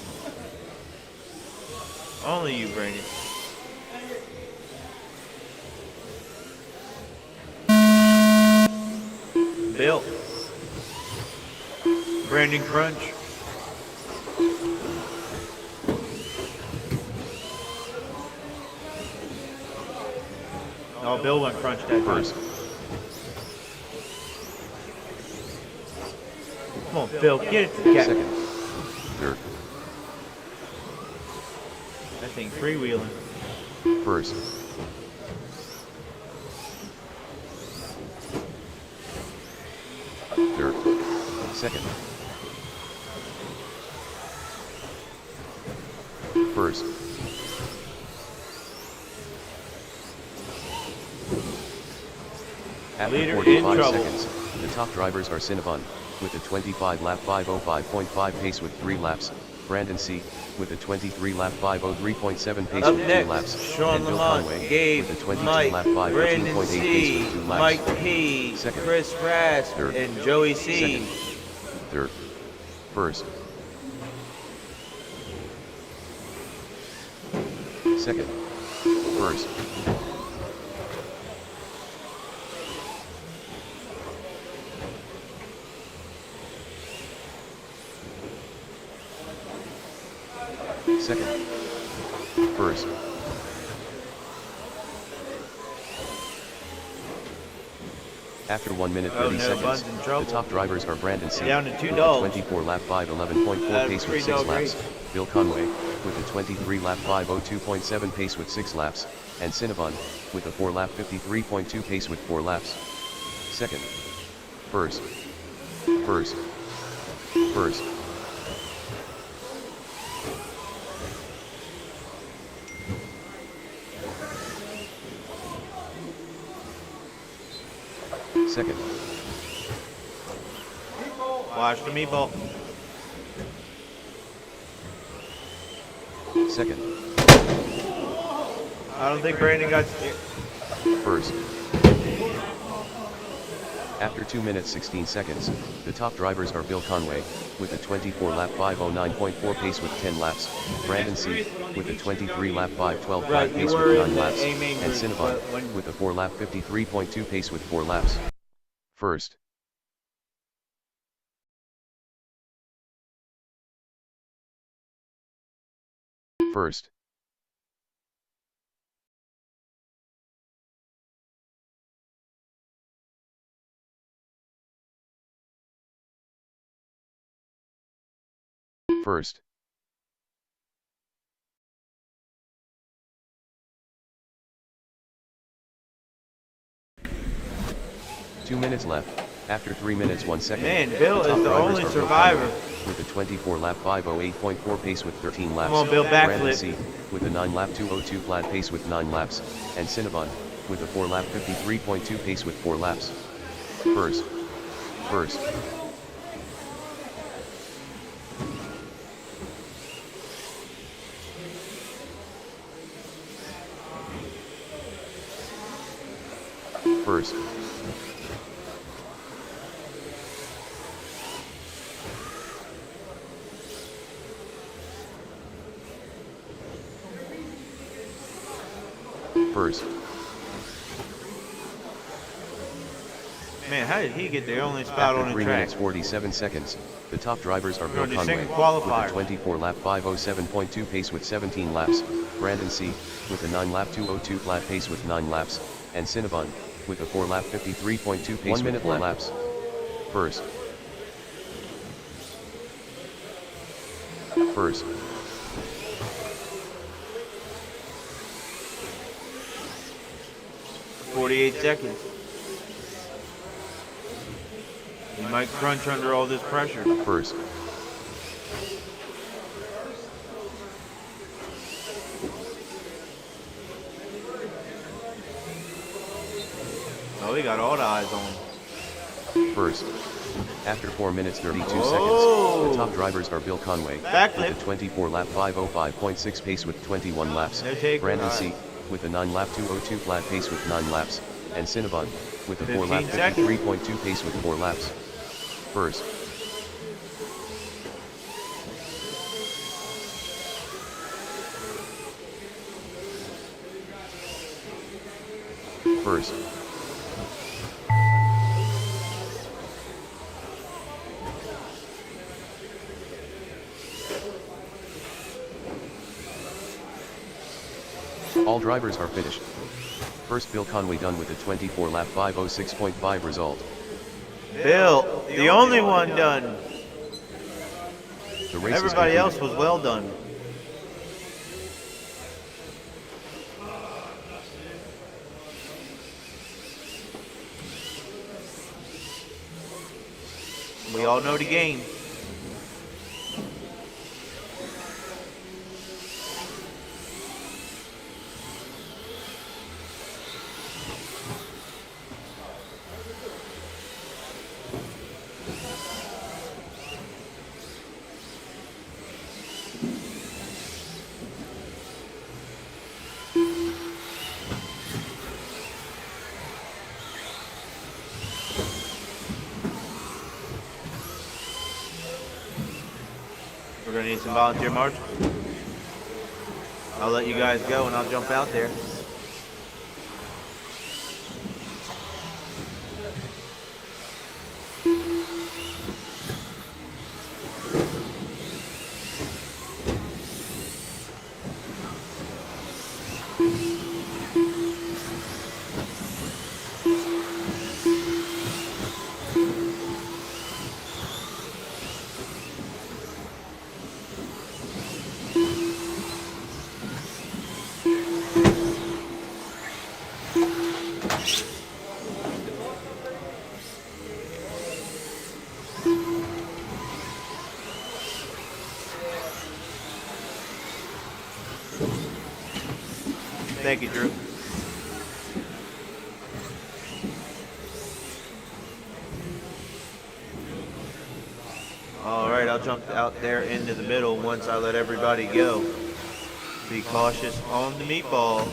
Only you, Brandon. Bill. Brandon Crunch. Oh, Bill went crunch that time. First. Come on, Bill, get it together. Second. Third. That thing freewheeling. First. Third. Second. First. After Leader in 45 trouble. seconds, the top drivers are Cinnabon, with a 25 lap 505.5 pace with 3 laps, Brandon C, with a 23 lap 503.7 pace Up with 2 next, laps, Sean and Bill Lamont, Conway, Gabe, with a 22 Mike, lap 513.8 Brandon pace C, with 2 laps. Mike P, Second. Chris Rask, Third. and Joey C. Second. Third. First. Second. First. First. After 1 minute 30 no, seconds, Bun's in trouble. the top drivers are Brandon C. Down to 2 with dogs. a 24 lap 511.4 pace with 6 3-dog laps, race. Bill Conway with a 23 lap 502.7 pace with 6 laps, and Cinnabon with a 4 lap 53.2 pace with 4 laps. Second. First. First. First. Second. Watch the meatball. Second. I don't think Brandon got First. After 2 minutes 16 seconds, the top drivers are Bill Conway with a 24 lap 509.4 pace with 10 laps, Brandon C. with a 23 lap 512.5 Right, you pace were with in 9 the laps, A main and group, Cinnabon but when- with a 4 lap 53.2 pace with 4 laps. First. First. First. Two minutes left. After 3 minutes 1 second. Man, Bill the top is the drivers only are Bill survivor. Conway with a 24 lap 508.4 pace with 13 laps. Come on, Bill, Brandon backflip. C. with a 9 lap 202 flat pace with 9 laps, and Cinnabon with a 4 lap 53.2 pace with 4 laps. First. First. First. First. Man, how did he get the only spot After on the 3 track? minutes 47 seconds, the top drivers are Bill We're Conway doing with qualifier. a 24 lap 507.2 pace with 17 laps, Brandon C. with a 9 lap 202 flat pace with 9 laps, and Cinnabon with a 4 lap 53.2 pace 1 minute with 4 left. laps. First. First. .48 seconds. He might crunch under all this pressure. First. Oh, he got all the eyes on him. First. After 4 minutes 32 Oh. seconds, the top drivers are Bill Conway Backflip. with a 24 lap 505.6 pace with 21 laps, No take. Brandon All C. right. with a 9 lap 202 flat pace with 9 laps, and Cinnabon with a 4 lap 15 seconds. 53.2 pace with 4 laps. First. First. All drivers are finished. First, Bill Conway done with a 24 lap 506.5 result. Bill, the only one done. The race is Everybody concluded. else was well done. We all know the game. We're gonna need some volunteer marching. I'll let you guys go and I'll jump out there. Thank you, Drew. All right, I'll jump out there into the middle once I let everybody go. Be cautious on the meatball.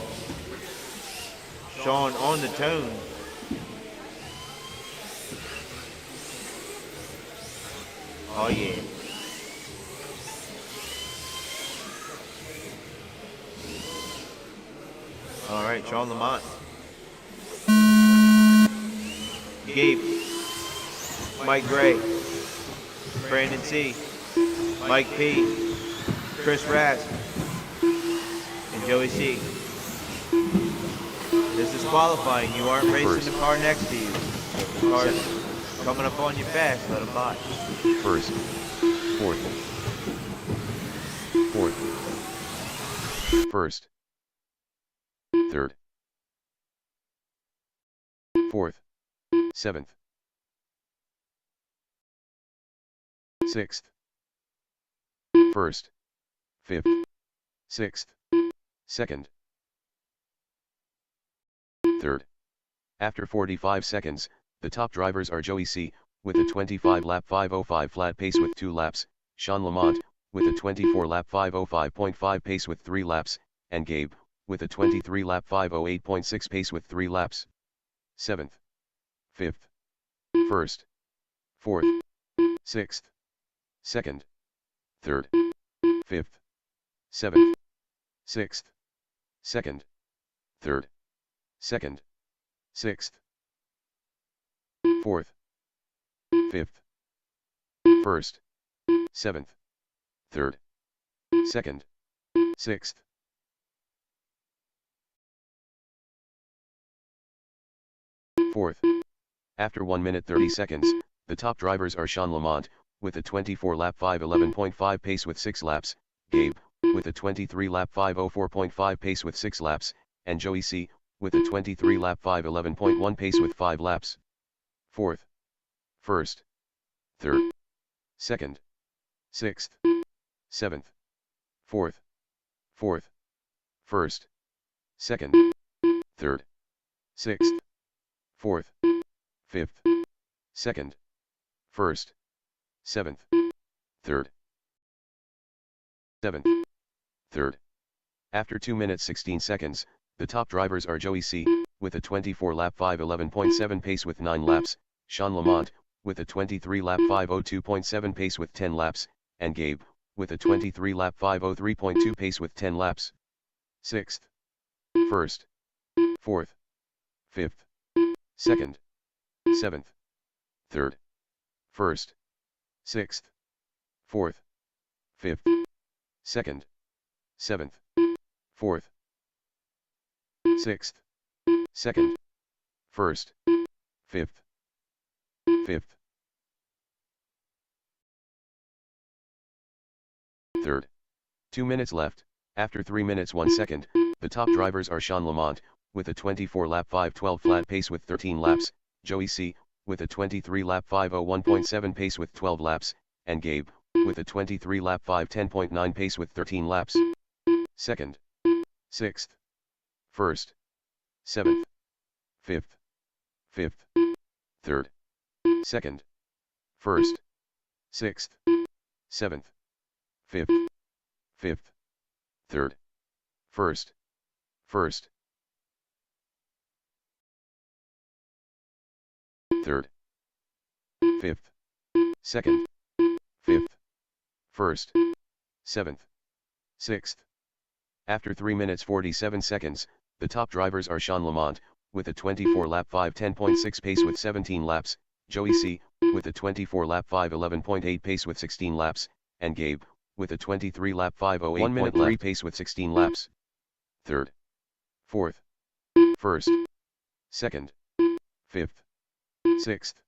Sean on the tone. Oh yeah. All right, Sean Lamont. Gabe. Mike Gray. Brandon C. Mike P. Chris Rask. And Joey C. This is qualifying. You aren't racing the car next to you. If the car's coming up on you fast, let them by. First. Fourth. Fourth. First. Third. Fourth. Seventh. Sixth. First. Fifth. Sixth. Second. Third. After 45 seconds, the top drivers are Joey C. with a 25-lap 5:05 flat pace with 2 laps, Sean Lamont with a 24-lap 5:05.5 pace with 3 laps, and Gabe with a 23-lap 5:08.6 pace with 3 laps. 7th. 5th. 1st. 4th. 6th. 2nd. 3rd. 5th. 7th. 6th. 2nd. 3rd. 2nd. 6th. 4th. 5th. 1st. 7th. 3rd. 2nd. 6th. 4th. After 1 minute 30 seconds, the top drivers are Sean Lamont, with a 24-lap 5:11.5 pace with 6 laps, Gabe, with a 23-lap 5:04.5 pace with 6 laps, and Joey C., with a 23-lap 5:11.1 pace with 5 laps. 4th. 1st. 3rd. 2nd. 6th. 7th. 4th. 4th. 1st. 2nd. 3rd. 6th. 4th. 5th. 2nd. 1st. 7th. 3rd. 7th. 3rd. After 2 minutes 16 seconds, the top drivers are Joey C., with a 24-lap 5:11.7 pace with 9 laps, Sean Lamont, with a 23-lap 5:02.7 pace with 10 laps, and Gabe, with a 23-lap 5:03.2 pace with 10 laps. 6th. 1st. 4th. 5th. 2nd. 7th. 3rd. 1st. 6th. 4th. 5th. 2nd. 7th. 4th. 6th. 2nd. 1st. 5th. 5th. 3rd. 2 minutes left. After 3 minutes 1 second, the top drivers are Sean Lamont, with a 24-lap 5:12 flat pace with 13 laps, Joey C., with a 23-lap 5:01.7 pace with 12 laps, and Gabe, with a 23-lap 5:10.9 pace with 13 laps. 2nd. 6th. 1st. 7th. 5th. 5th. 3rd. 2nd. 1st. 6th. 7th. 5th. 5th. 3rd. 1st. 1st. 3rd. 5th. 2nd. 5th. 1st. 7th. 6th. After 3 minutes 47 seconds, the top drivers are Sean Lamont, with a 24-lap 5:10.6 pace with 17 laps, Joey C., with a 24-lap 5:11.8 pace with 16 laps, and Gabe, with a 23-lap 5:08.3 pace with 16 laps. 3rd. fourth, first, second, fifth, sixth,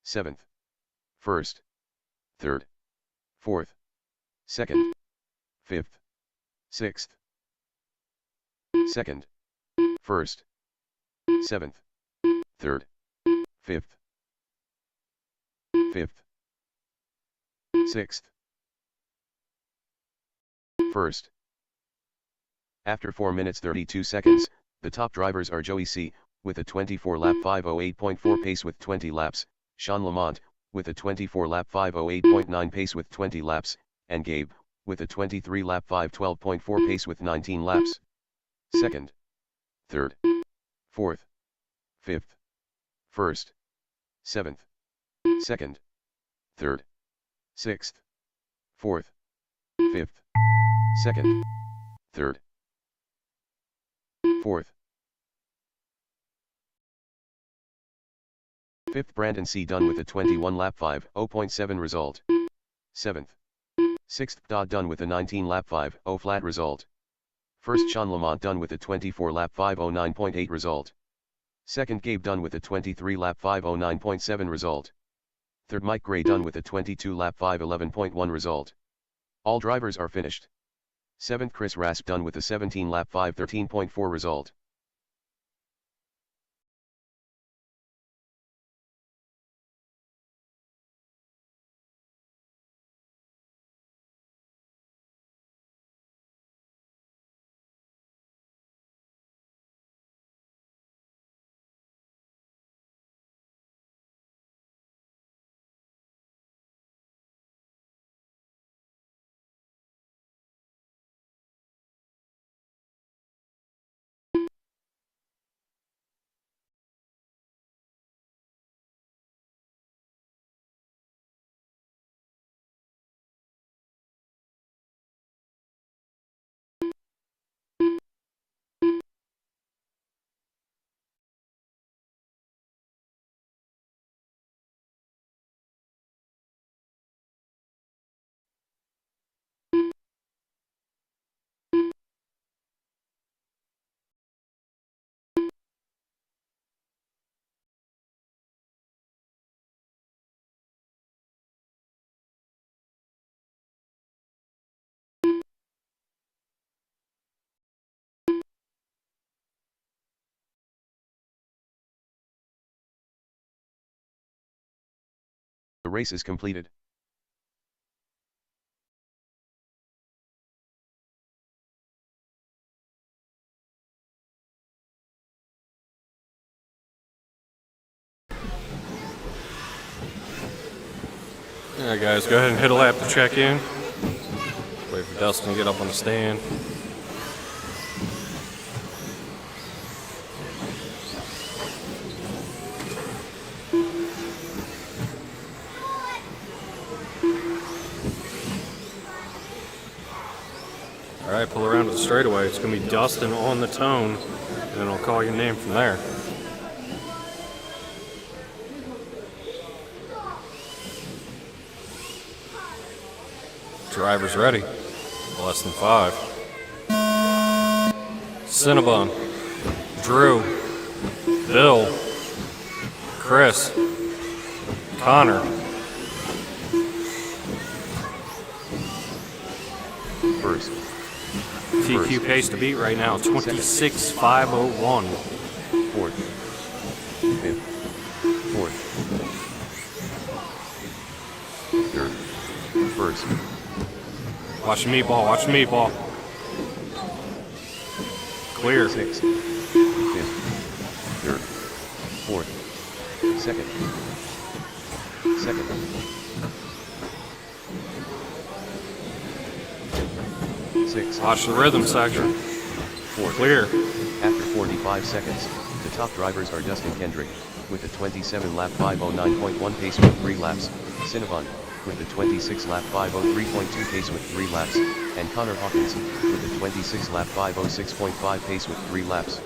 seventh, first, third, fourth, second, fifth, sixth, second, first, seventh, third, fifth, fifth, sixth, first. After 4 minutes 32 seconds, the top drivers are Joey C., with a 24-lap 5:08.4 pace with 20 laps, Sean Lamont, with a 24-lap 5:08.9 pace with 20 laps, and Gabe, with a 23-lap 5:12.4 pace with 19 laps. Second, third, fourth, fifth, first, seventh, second, third, sixth, fourth, fifth, second, third, fourth, fifth. Brandon C. done with a 21-lap 5:0.7 result. Seventh, sixth. Dodd done with a 19-lap 5:0 flat result. First, Sean Lamont done with a 24-lap 5:09.8 result. Second, Gabe done with a 23-lap 5:09.7 result. Third, Mike Gray done with a 22-lap 5:11.1 result. All drivers are finished. Seventh, Chris Rasp done with a 17-lap 5:13.4 result. The race is completed. Alright guys, go ahead and hit a lap to check in. Wait for Dustin to get up on the stand. Alright, pull around to the straightaway. It's going to be Dustin on the tone, and then I'll call your name from there. Driver's ready. Less than 5. Cinnabon, Drew, Bill, Chris, Connor, First, TQ pace to beat right now, 26.501. fourth, fifth, fourth, third, first, Watch the meatball, watch the meatball. Clear. sixth, fifth, third, fourth, second, sixth, Watch the rhythm section. fourth. Clear. After 45 seconds, the top drivers are Dustin Kendrick, with a 27-lap 5:09.1 pace with 3 laps, Cinnabon, with a 26-lap 5:03.2 pace with 3 laps, and Connor Hawkins, with a 26-lap 5:06.5 pace with 3 laps.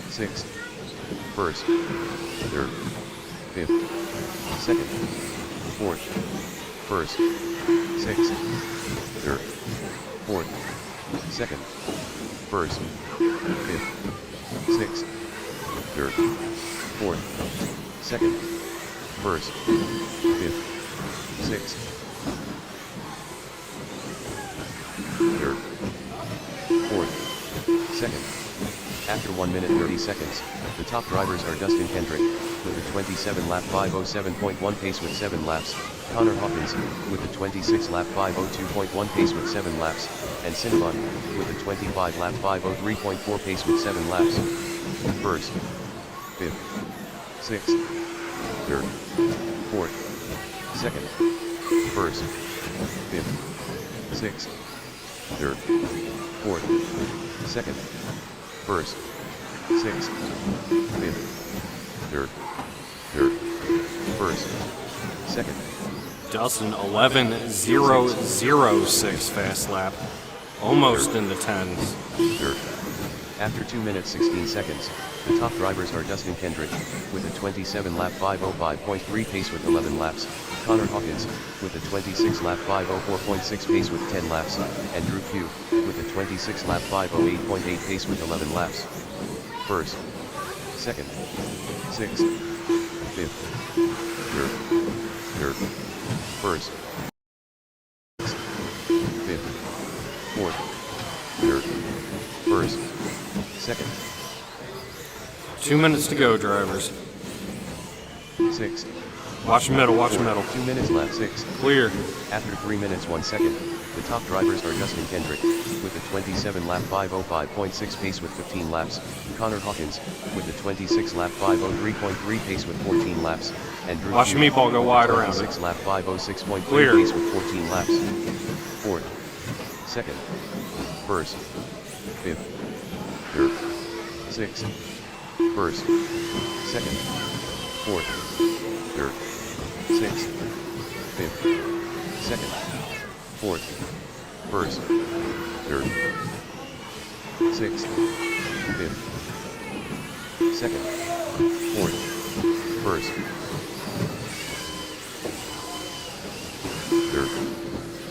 Sixth, first, third, fifth, second, fourth, first, sixth, third, fourth, second, first, fifth, sixth, third, fourth, second, first, fifth, sixth, third, fourth, second. After 1 minute 30 seconds, the top drivers are Dustin Kendrick, with a 27 lap 5:07.1 pace with 7 laps, Connor Hawkins, with a 26 lap 5:02.1 pace with 7 laps, and Cinnabon, with a 25 lap 5:03.4 pace with 7 laps. First, fifth, sixth, third, fourth, second, first, fifth, sixth, third, fourth, second, first, sixth, fifth, third, first, second. Dustin 11:006 fast lap, almost in the tens. Third. After 2 minutes 16 seconds, the top drivers are Dustin Kendrick, with a 27 lap 5:05.3 pace with 11 laps, Connor Hawkins, with a 26 lap 5:04.6 pace with 10 laps, and Drew Pugh, with a 26 lap 5:08.8 pace with 11 laps. First, second, sixth, fifth, third, first, fifth, fourth, third, first, second, 2 minutes to go, drivers. sixth. Watch the middle, watch the middle. 2 minutes left, sixth. Clear. After 3 minutes 1 second, the top drivers are Dustin Kendrick, with a 27 lap 5:05.6 pace with 15 laps, Connor Hawkins, with a 26 lap 5:03.3 pace with 14 laps, and Drew Watch the Pugh, meatball go with a wide around it. 26 lap 5:06.3 Clear. pace with 14 laps. Fourth, second, first, fifth, third, sixth, first, second, fourth, third, sixth, fifth, second, fourth, first, third, sixth, fifth, second, fourth, first, third.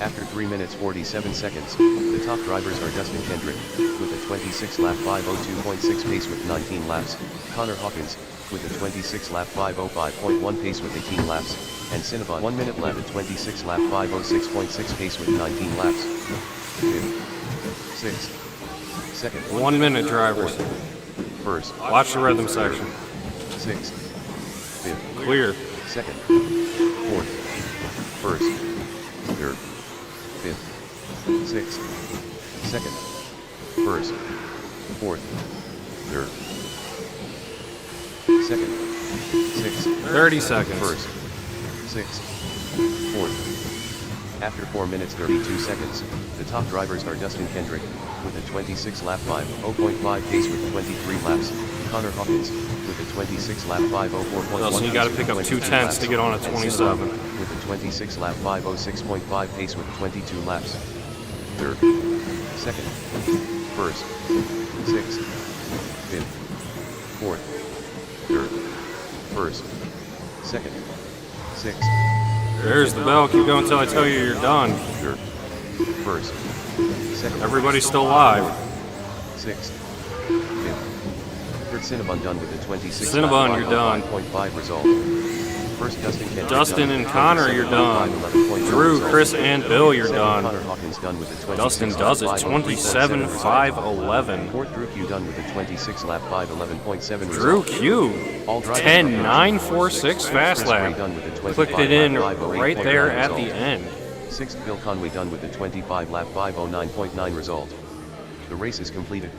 After 3 minutes 47 seconds, the top drivers are Dustin Kendrick, with a 26 lap 5:02.6 pace with 19 laps, Connor Hawkins, with a 26 lap 5:05.1 pace with 18 laps, and Cinnabon 1 minute lap at 26 lap 5:06.6 pace with 19 laps. Fifth, sixth, second, 1 minute, drivers. first, Watch the rhythm section. sixth, fifth, Clear. second, fourth, first, third, fifth, sixth, second, first, fourth, third, second, sixth, 30 seconds. first, sixth, fourth. After 4 minutes 32 seconds, the top drivers are Dustin Kendrick, with a 26 lap 5:0.5 pace with 23 laps, Connor Hawkins, with a 26 lap 5:04.1 Dustin, you pace gotta with pick up 22 2 tenths laps, to get on a and 27. Cinnabon, with a 26 lap 5:06.5 pace with 22 laps. Third, second, first, sixth, fifth, fourth, third, first, second, sixth, There's the bell. Keep going until I tell you you're done. third, first, second, Everybody's still live. sixth, fifth. Third Cinnabon done with a 26 Cinnabon, you're done. 5.5 result. First Dustin Kendrick Dustin done and with Connor, 27 you're done. 5:11.0 Drew, result. Chris, and Bill, you're Second, done. Connor Hawkins done with a 26 Dustin does it. 5:03.7 result. 27-5-11. Fourth Drew Q done with a 26 lap 5:11.7 Drew result. Q. All drivers 10-9-4-6 fast Chris Gray lap. done with a 25 Clicked it in lap 5:08.9 right there at result. the end. Sixth Bill Conway done with a 25 lap 5:09.9 result. The race is completed.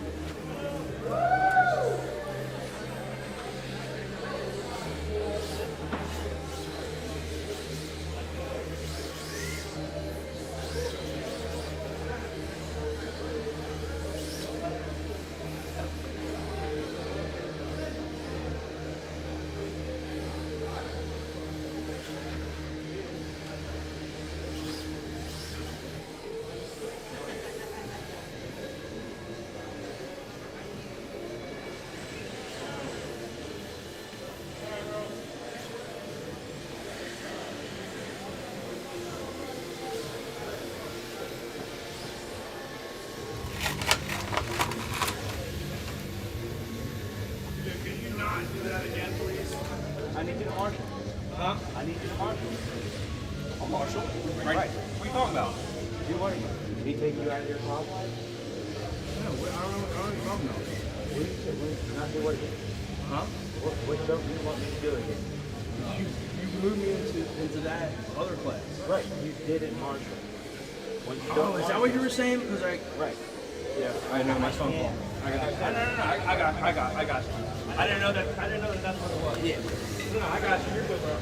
I need you to marshal. Huh? I need you to marshal. I'll marshal. Right. What are you talking about? Do what? Did he take you out of your club? No, I don't know. Not do what again? Huh? What don't you want me to do again? You moved me into that other class. Right, you did it, Marshall. When you Oh, don't is that what you were saying? Because Right. yeah, I know my phone call. I got. No. I got you. I didn't know that. That's what it was. Yeah. No, I got you. You're good, bro.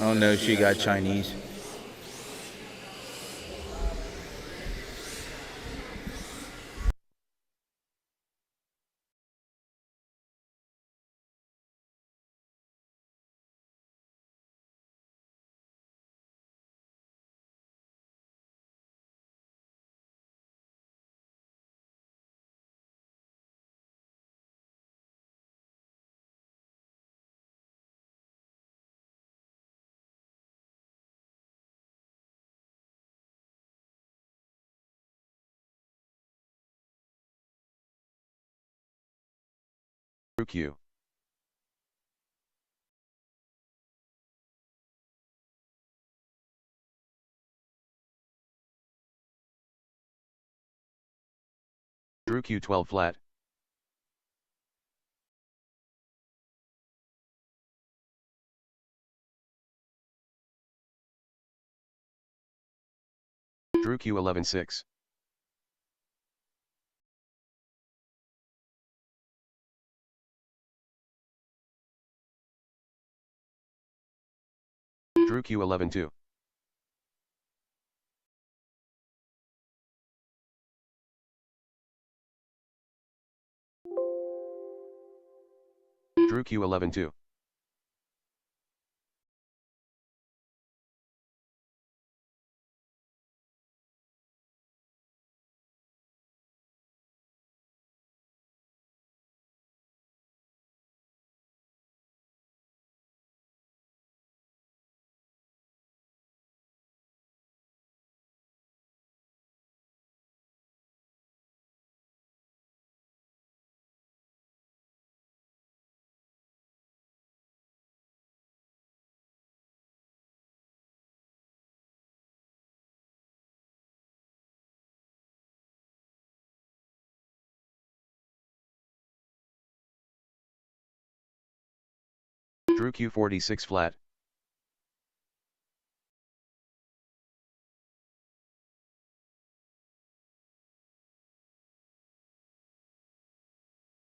Oh no, she got Chinese. Drew Q. Drew Q12 flat. Drew Q11 6. Drew Q11 2. Drew Q11 2. Drew Q46 flat.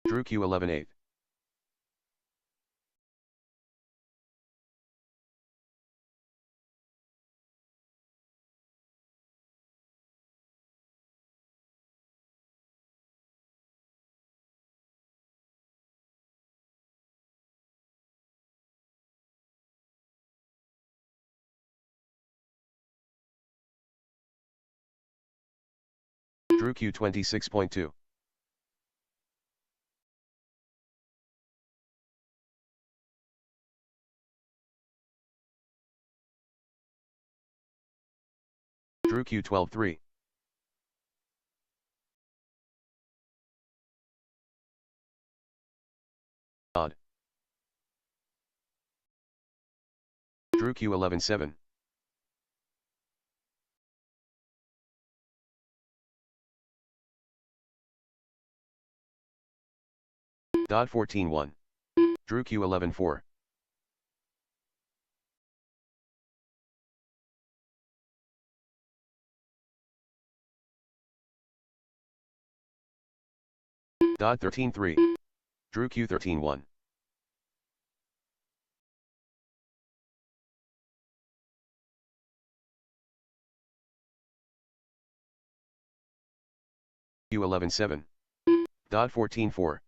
Drew Q11 8. Drew Q26.2. Drew Q12 3. Odd. Drew Q11 7. Dot 14 1. Drew Q11 4. Dot 13 3. Drew Q13 1. Q11 7. Dot 14 4.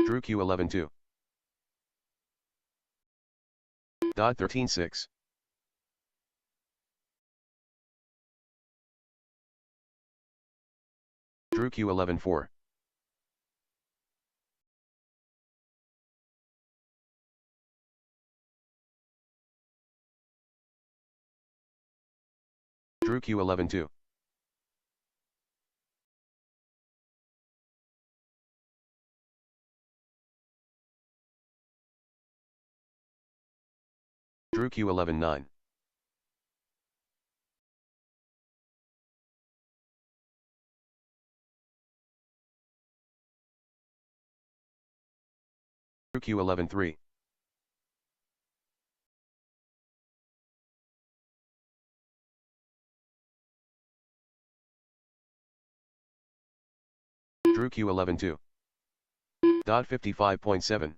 Drew Q11 2. Dot 13 6. Drew Q11 4. Drew Q11 2. Drew Q11 9. Drew Q11 3. Drew Drew Q11 2. Dot 55.7.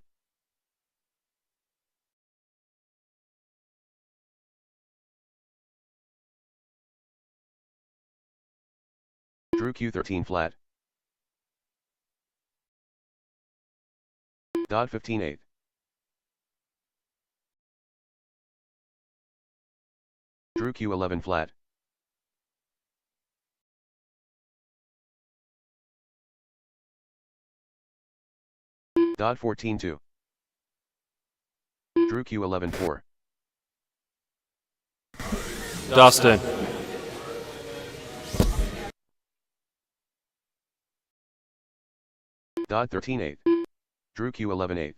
Drew Q13 flat. Dot 15.8. Drew Q11 flat. Dot 14.2. Drew Q11 4. Dustin. Dot 13.8. Drew Q11 8.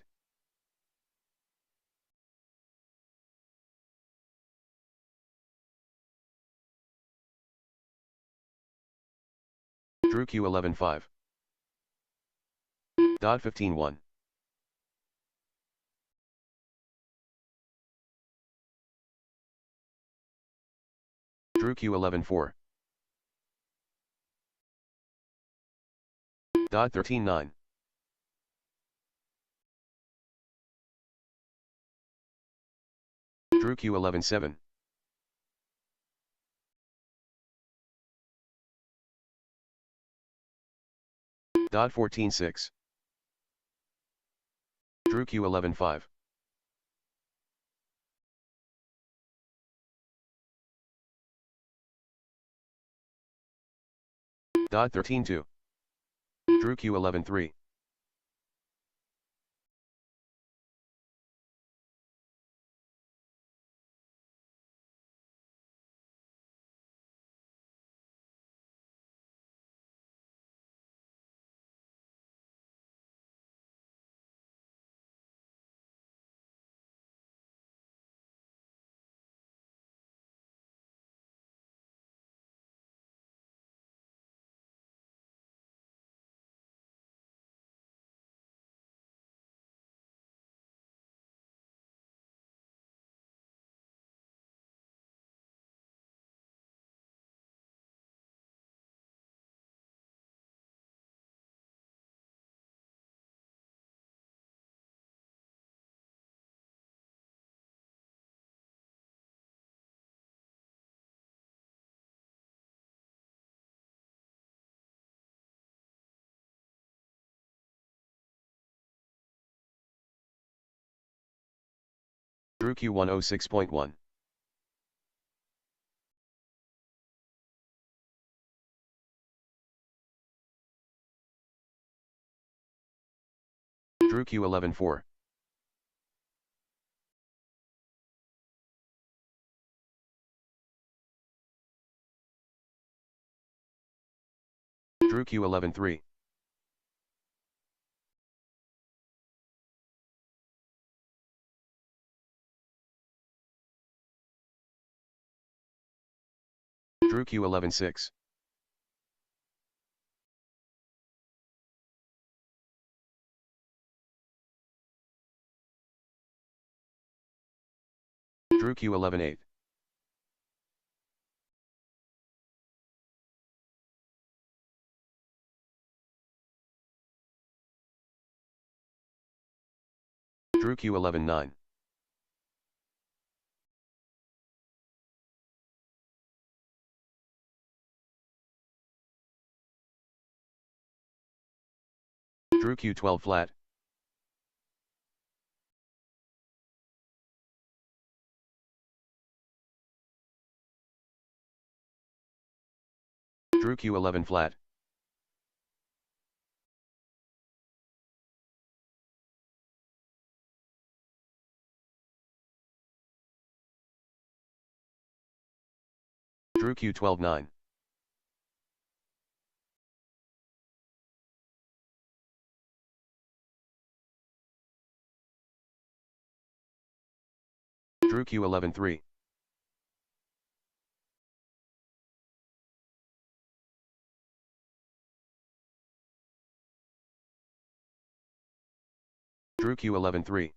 Drew Q11 5. Dot 15.1. Drew Q11 4. Dot 13.9. Drew Q11 7. Dot 14.6. Drew Q11 5. Dot 13.2. Drew Q11 3. Drew Q106.1. Drew Q11 4. Drew Q11 3. Drew Q11 6. Drew Q11 8. Drew Q11 9. Drew Q12 flat. Drew Q11 flat. Drew Q12 9. Drew Q11 3. Drew Q11 3.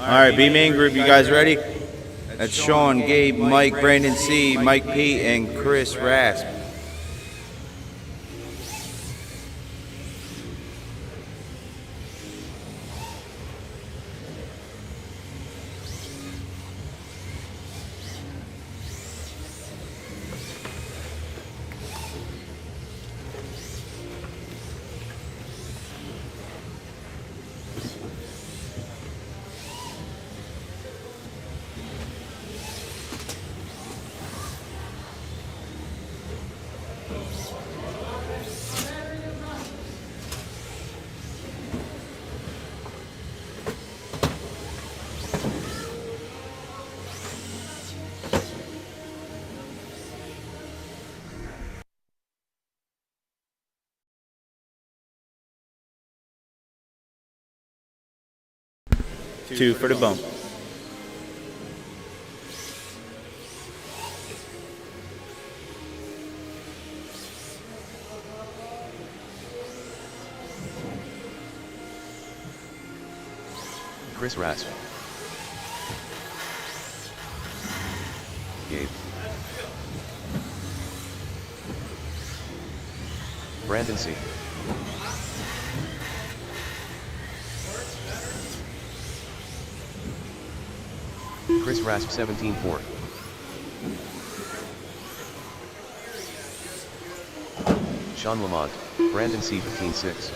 All right, B main group, you guys ready? That's Sean, Gabe, Mike, Brandon C, Mike P, and Chris Rasp. Two for the bump. Chris Rasp. Gabe. Brandon C. Chris Rasp 17-4. Sean Lamont, Brandon C 15-6.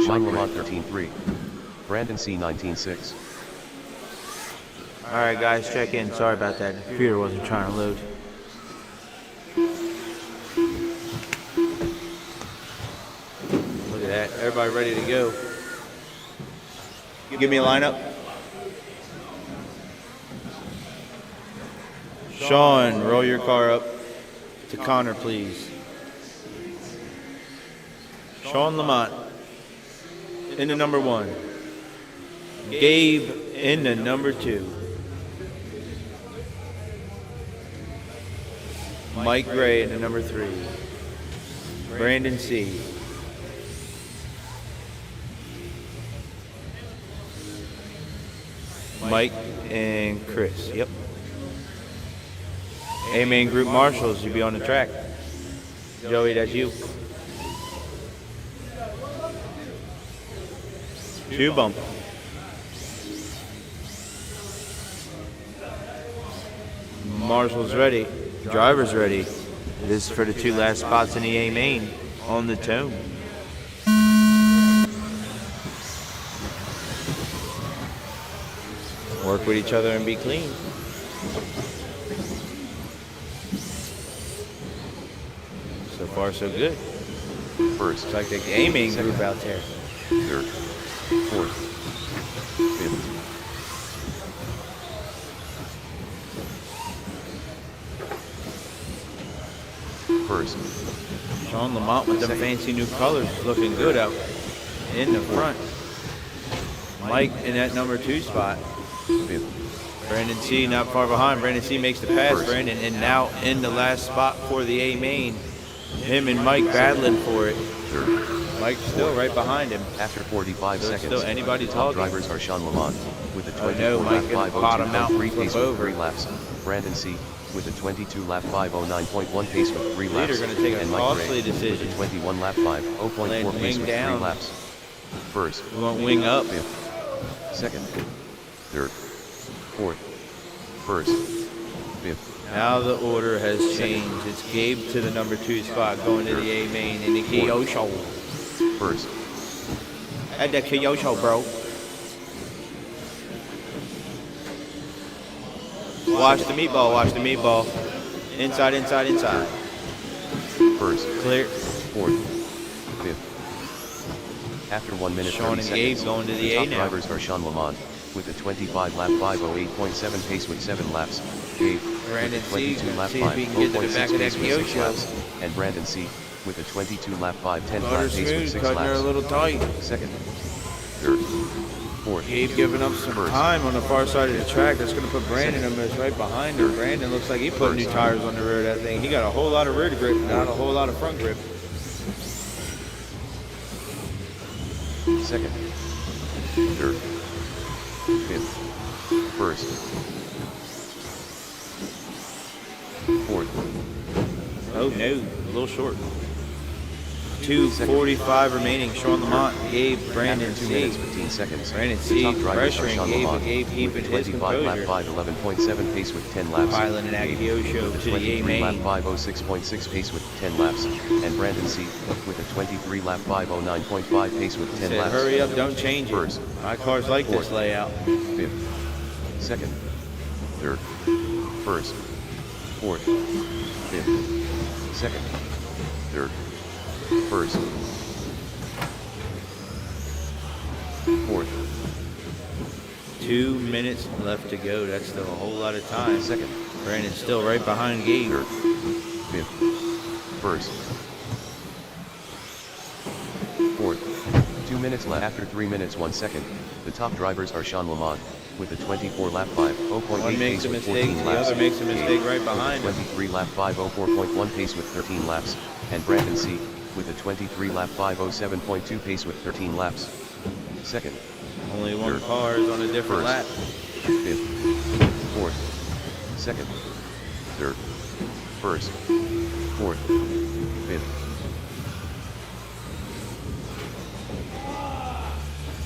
Sean Lamont 13-3. Brandon C 19-6. All right, guys, check in. Sorry about that. The computer wasn't trying to load. Look at that. Everybody ready to go. Give me a lineup. Sean, roll your car up to Connor, please. Sean Lamont in the number 1. Gabe in the number 2. Mike Gray in the number 3. Brandon C. Mike and Chris. Yep. A main group marshals, you be on the track. Joey, that's you. 2 bump. Marshall's ready. Driver's ready. This is for the 2 last spots in the A main on the tone. Work with each other and be clean. So far, so good. First, It's like the A main group out there. third, fourth, fifth. First, Sean Lamont with them fancy new colors, looking good out in the front. Mike in that number 2 spot. fifth, Brandon C not far behind. Brandon C makes the pass. First. Brandon, and now in the last spot for the A main. Him and Mike battling for it. third. Mike's still right behind him. After 45 There's seconds, still anybody the top talking. drivers are Sean Lamont with a Oh, 24 no, lap Mike gonna bottom out 5:02.3 and pace flip with over. 3 laps. Brandon C with a 22 lap 5:09.1 pace with 3 laps. Leader gonna take a and Mike costly Gray decision. with a 21 lap 5:0.4 Land pace wing with down. 3 laps. First, We want wing up. fifth, second, third, fourth, first, fifth, Now the order has changed. It's Gabe to the number 2 spot going to the A main in the Kyosho. first, At the Kyosho, bro. Watch the meatball, watch the meatball. Inside, inside, inside. first, Clear. fourth, fifth. After 1 minute Sean 30 and seconds, Gabe going to the A top now. drivers are Sean Lamont with a 25 lap 5:08.7 pace with 7 laps. Gabe Brandon with a C 22 gonna lap see if he can get to the 5:0.6 back of that pace with 6 Kyosho. laps. And Brandon C with a 22 lap 5:10 Got her flat pace with smooth, 6 cutting her a laps. little tight. Second, third, fourth. Gabe giving up some First. time on the far side of the track. That's going to put Brandon almost right behind her. Brandon looks like he put new tires on the rear of that thing. He got a whole lot of rear grip, not a whole lot of front grip. Second, third, fifth, first, fourth, Oh no, a little short. 2:45 remaining. Sean Lamont, Gabe, Brandon after 2 C. minutes 15 seconds. Brandon The C. top drivers are pressuring Sean Gabe, Lamont but Gabe with keeping a his 25 lap composure. 5 11.7 pace with 10 laps. Pilot and Aggie Gabe Show with a to the A 23 lap main. 5:06.6 pace with 10 laps, and Brandon C. with a 23 lap 5:09.5 pace with 10 Said, laps. hurry up, don't change it. First, My cars like this fourth, layout. fifth, second, third, first, fourth, fifth, second, third, first, fourth, 2 minutes left to go. That's still a whole lot of time. second, Brandon's still right behind Gabe. third, fifth, first, fourth. 2 minutes left after 3 minutes 1 second. The top drivers are Sean Lamont with a 24 lap 5:0.8 One makes pace a with mistake, 14 the laps. other makes a mistake right With behind a him. 23 lap 5:04.1 pace with 13 laps, and Brandon C. with a 23 lap 5:07.2 pace with 13 laps. Second, Only one third, car is on a different first, lap. fifth, fourth, second, third, first, fourth, fifth.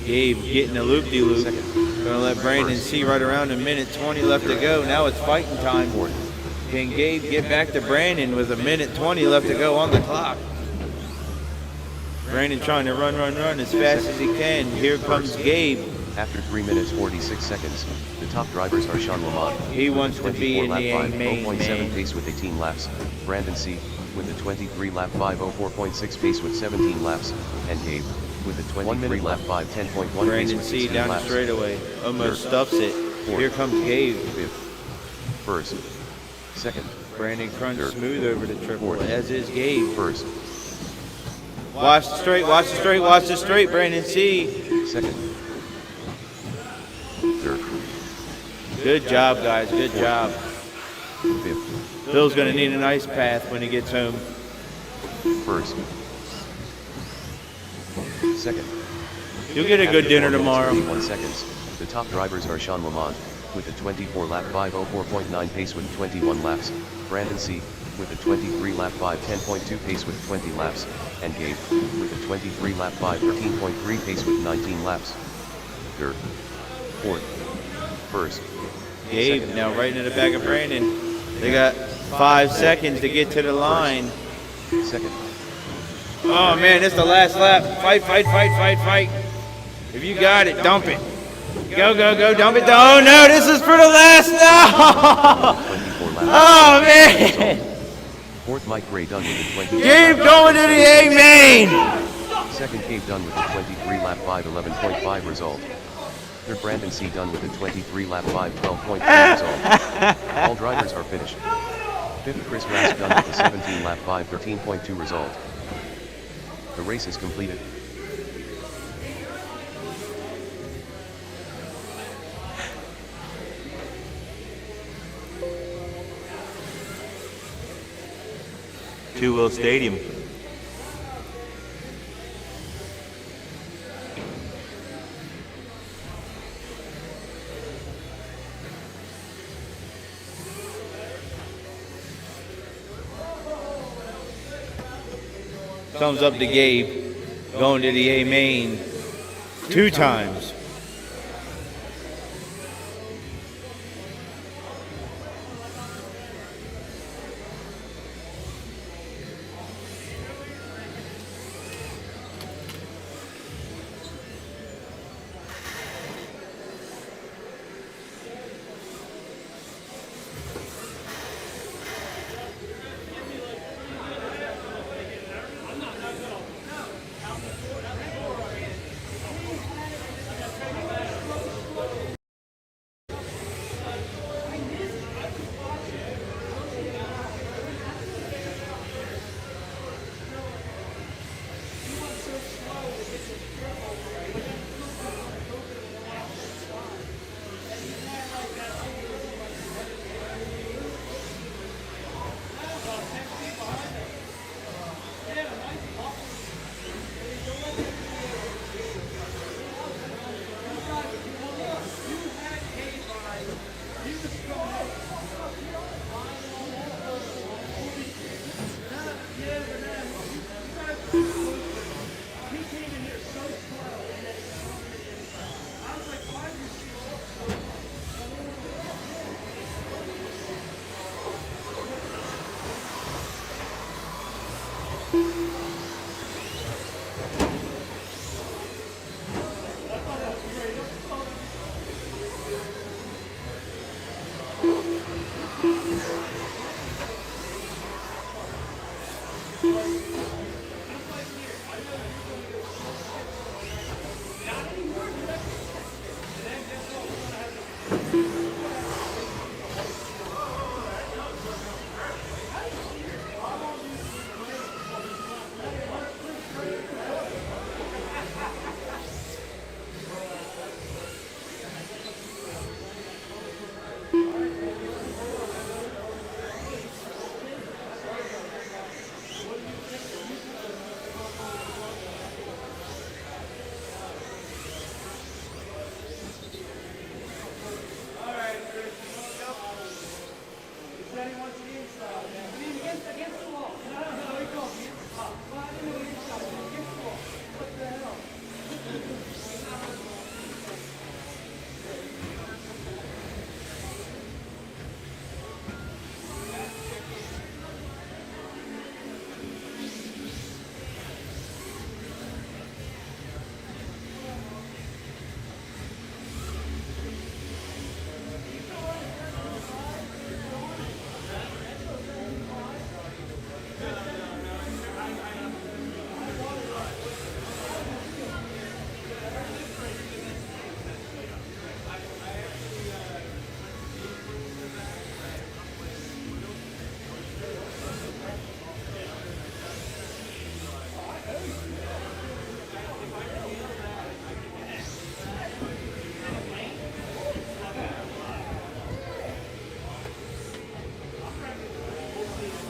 Gabe getting a loop-de-loop. Second, Gonna let Brandon first, see right around a minute 20 left to go. Now it's fighting time. fourth, Can Gabe get back to Brandon with a minute 20 left to go on the clock? Brandon trying to run as fast as he can. Here comes Gabe. after 3 minutes 46 seconds, the top drivers are Sean Lamont. He with a wants to be 24 in lap the A main, 5:0.7 man. pace with 18 laps, Brandon C. with a 23 lap 5:04.6 pace with 17 laps, and Gabe with a 23 lap 5:10.1 pace Brandon with C 16 down the laps. straightaway. Almost Third, stuffs it. fourth, Here comes Gabe. Fifth, first, second, Brandon Crunch third, smooth over the triple, fourth, as is Gabe. first, Watch the straight, watch the straight, watch the straight, Brandon C. second, third, Good job, guys, good job. fifth, Bill's gonna need an ice bath when he gets home. first, second. You'll get a good dinner 4 minutes, tomorrow. 31 seconds. The top drivers are Sean Lamont with a 24 lap 5:04.9 pace with 21 laps, Brandon C. with a 23 lap 5:10.2 pace with 20 laps, and Gabe with a 23 lap 5:13.3 pace with 19 laps. Third, fourth, first, Gabe second, now right into the back of Brandon. They got 5 seconds to get to the line. second, Oh man, it's the last lap. Fight, fight, fight, fight, fight. If you got it, dump it. Go, go, go, dump it. Oh no, this is for the last. No! 24 laps. Oh man! Fourth, Mike Gray done with a 23 Gabe lap going to the A main. Second, Gabe done with a 23 lap 5:11.5 result. Third, Brandon C. done with a 23 lap 5:12.3 result. All drivers are finished. Fifth, Chris Rask done with a 17 lap 5:13.2 result. The race is completed. Two-wheel stadium. Thumbs up to Gabe, going to the A main 2 times.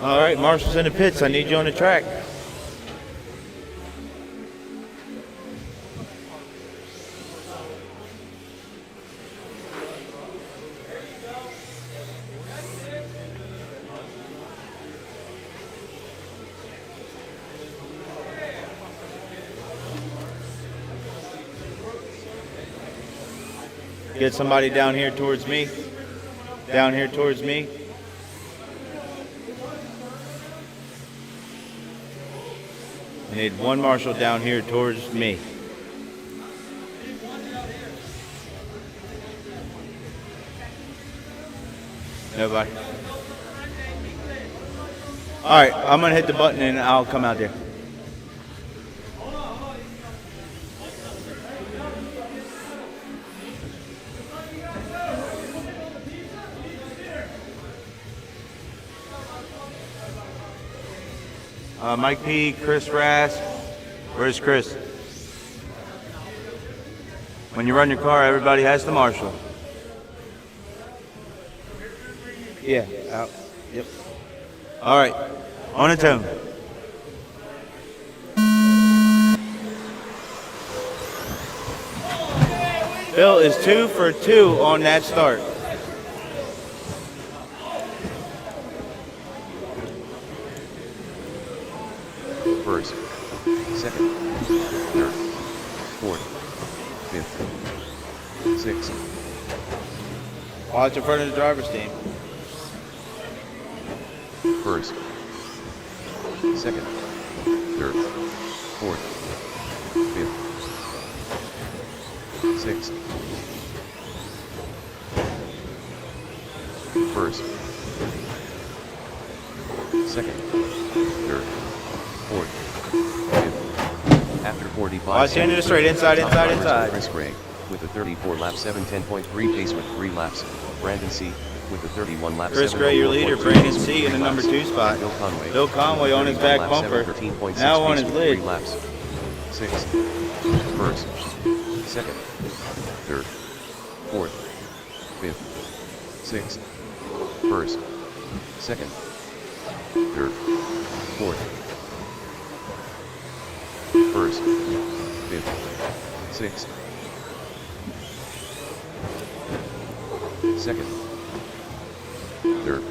All right, Marshall's in the pits. I need you on the track. Get somebody down here towards me. Down here towards me. I need one marshal down here towards me. Nobody. All right, I'm gonna hit the button and I'll come out there. Mike P, Chris Rass. Where's Chris? When you run your car, everybody has to marshal. Yeah, out. Yep. All right, on a tone. Bill is 2 for 2 on that start. First, second, third, fourth, fifth, sixth. Watch in front of the driver's team. First, second, third, fourth, fifth, sixth. First, second, third, fourth, fifth. After 45 Watch into the straight, inside, top inside, drivers inside. are Chris Gray with a 34 lap 7:10.3 pace with 3 laps. Brandon C with a 31 lap. Chris 7:04.2 Gray, your leader. pace Brandon with C 3 in the number laps. 2 spot. Bill Conway. Bill Conway with a on his 31 back lap, bumper. 7:13.6 Now on pace his with lid. 3 laps. Sixth, first, second, third, fourth, fifth, sixth, first, second, third, fourth, first, fifth, sixth, second, third,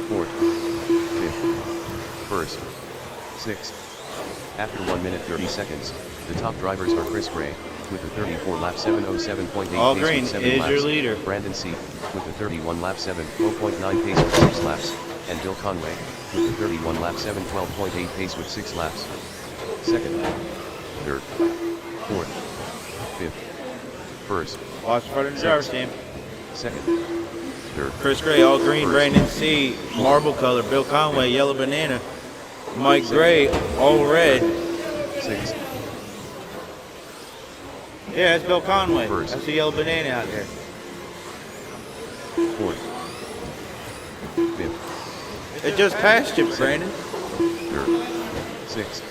fourth, fifth, first, sixth. After 1 minute 30 seconds, the top drivers are Chris Gray with a 34 lap 7:07.8 All pace green with 7 is laps. your leader. Brandon C with a 31 lap 7:0.9 pace with 6 laps, and Bill Conway with a 31 lap 7:12.8 pace with 6 laps. Second, third, fourth, fifth, first, Watch in front of the driver's team. second, third, Chris Gray, all green. First. Brandon C, marble color. Bill Conway, yellow banana. Mike Gray, all red. sixth, Yeah, that's Bill Conway. First. That's the yellow banana out there. fourth, fifth, It just passed you, Brandon. third, sixth.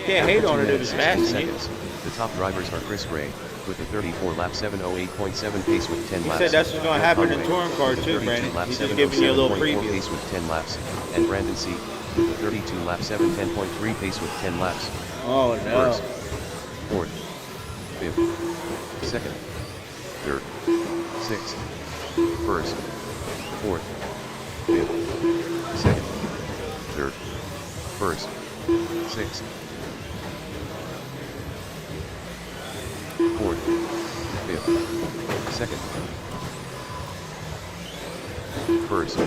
Can't hate After on 2 it if minutes, it's 16 passing you. seconds, the top drivers are Chris Gray with a 34 lap 7:08.7 pace with 10 He laps. said that's what's gonna Bill happen in Conway touring car with a too, 32 Brandon. lap He's just giving you a little 7:07.4 preview. pace with 10 laps, and Brandon C with a 32 lap 7:10.3 pace with 10 laps. Oh no. First, fourth, fifth, second, third, sixth, first, fourth, fifth, second, third, first, sixth, fourth, fifth, second, first,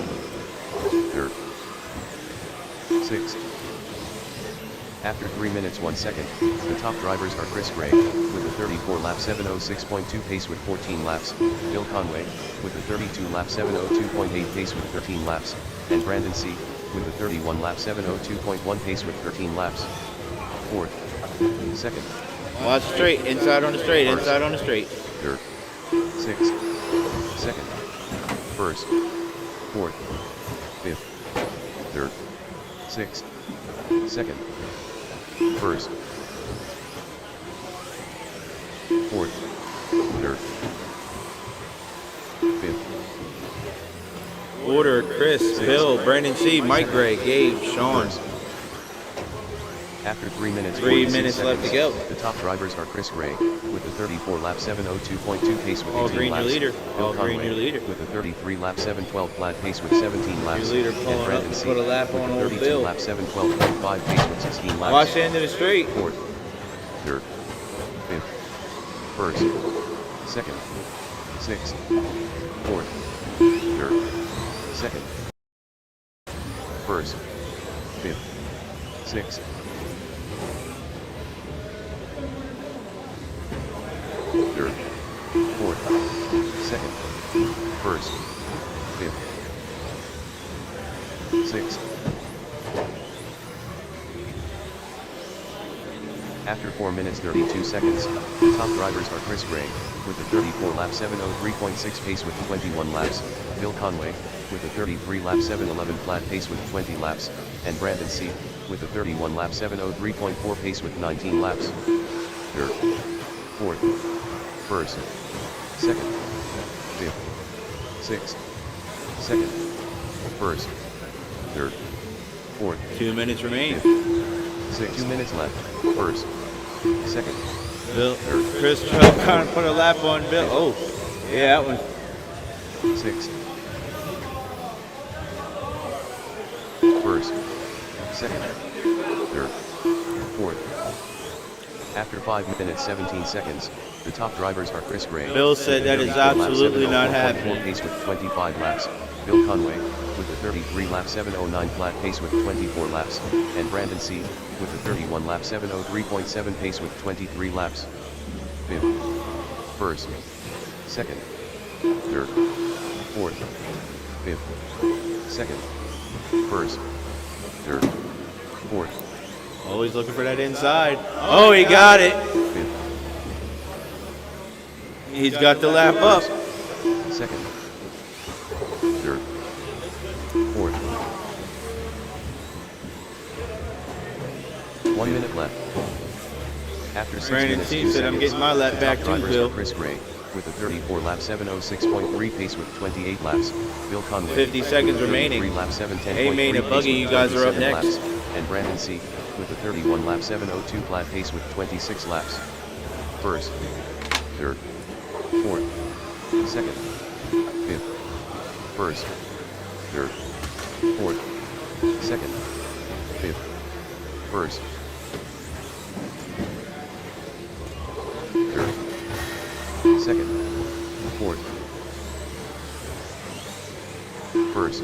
third, sixth. After 3 minutes 1 second, the top drivers are Chris Gray with a 34 lap 7:06.2 pace with 14 laps, Bill Conway with a 32 lap 7:02.8 pace with 13 laps, and Brandon C with a 31 lap 7:02.1 pace with 13 laps. Fourth, second, Watch straight, inside on the straight, inside on the straight. third, sixth, second, first, fourth, fifth, third, sixth, second, first, fourth, third, fifth. order: Chris, Bill, Brandon C, Mike Gray, Gabe, Sean. After 3 minutes, 3 46 minutes left to seconds, go. The top drivers are Chris Gray with a 34 lap 702.2 pace with 18 All green, your laps. leader. Bill All green, Conway your leader. with a 33 lap 712 flat pace with 17 laps. leader and pulling up Brandon to C put a lap with on a old 32 Bill. lap 712.5 pace with 16 laps. Watch the end of the straight. Fourth, third, fifth, first, second, sixth, fourth, third, second, first, fifth, sixth, third, fourth, second, first, fifth, sixth. After 4 minutes 32 seconds, the top drivers are Chris Gray with a 34 lap 703.6 pace with 21 laps, Bill Conway with a 33 lap 711 flat pace with 20 laps, and Brandon C with a 31 lap 703.4 pace with 19 laps. Third, fourth, first, second, fifth, sixth, second, first, third, fourth, 2 minutes remain. fifth, 2 minutes left, first, second, Bill, Chris kind of put a lap on Bill. Oh, yeah, that one. sixth, first, second, third, fourth. After 5 minutes 17 seconds, the top drivers are Chris Gray. Bill said that is absolutely not happening. Pace with 25 laps. Bill Conway with a 33 lap 709 flat pace with 24 laps, and Brandon C with a 31 lap 703.7 pace with 23 laps. Fifth, first, second, third, fourth, fifth, second, first, third, fourth, Always looking for that inside. Oh, he got it. fifth, He's got the lap up. second, third, fourth. 1 minute left. After 6 Brandon minutes, C 2 said, "I'm seconds, getting my lap the back top too, drivers Bill." are Chris Gray with a 34 lap 706.3 pace with 28 laps. Bill Conway 50 seconds remaining. 3 lap 710.3 Hey, man, a pace buggy, with you guys are up 27 next. laps. And Brandon C with a 31 lap 702 flat pace with 26 laps. First, third, fourth, second, fifth, first, third, fourth, second, fifth, first, third, second, fourth, first,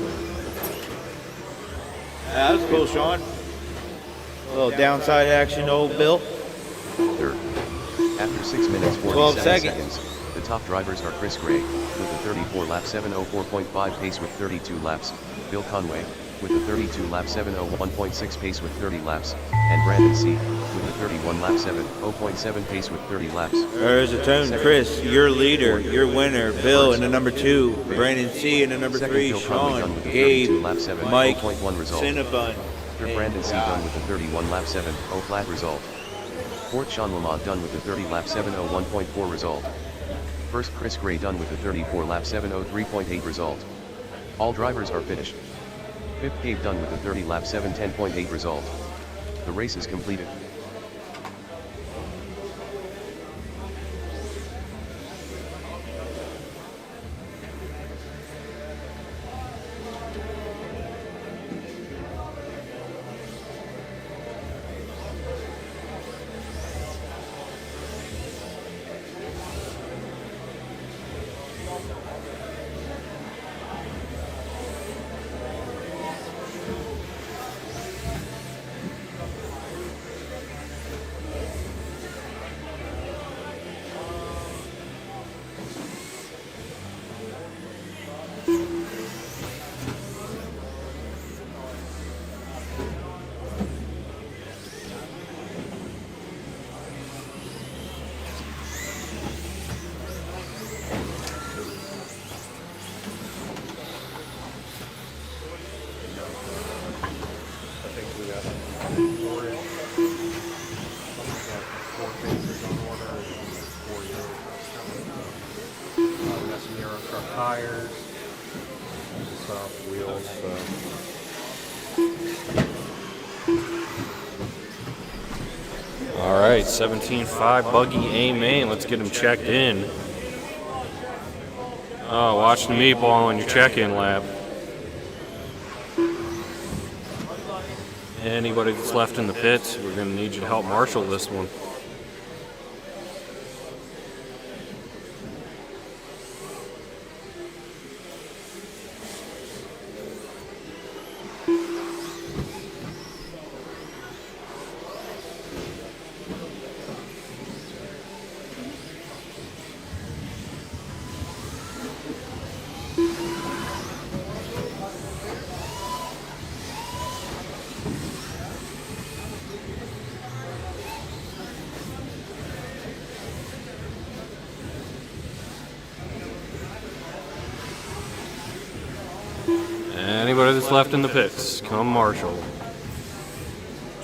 That was cool, Sean. A little downside action to old Bill. third. After 6 minutes 12 47 seconds. the top drivers are Chris Gray with a 34 lap 704.5 pace with 32 laps, Bill Conway with a 32 lap 701.6 pace with 30 laps, and Brandon C with a 31 lap 7.0 pace with 30 laps. There's a tone. Chris, your leader, your winner. Bill in the number 2. Brandon C in the number Second, 3. Bill Conway done Sean, with a Gabe, 32 lap 7 Mike, 0.1 result. Cinnabon. Third, Brandon C done with a 31 lap 7 flat result. Fourth, Sean Lamont done with a 30 lap 701.4 result. First, Chris Gray done with a 34 lap 703.8 result. All drivers are finished. Fifth, Gabe done with a 30 lap 710.8 result. The race is completed. We got some Euro truck tires. Top wheels. All right, 17.5 buggy A main. Let's get him checked in. Oh, watch the meatball on your check-in lap. Anybody that's left in the pits, we're going to need you to help marshal this one. Anybody that's left in the pits, come marshal.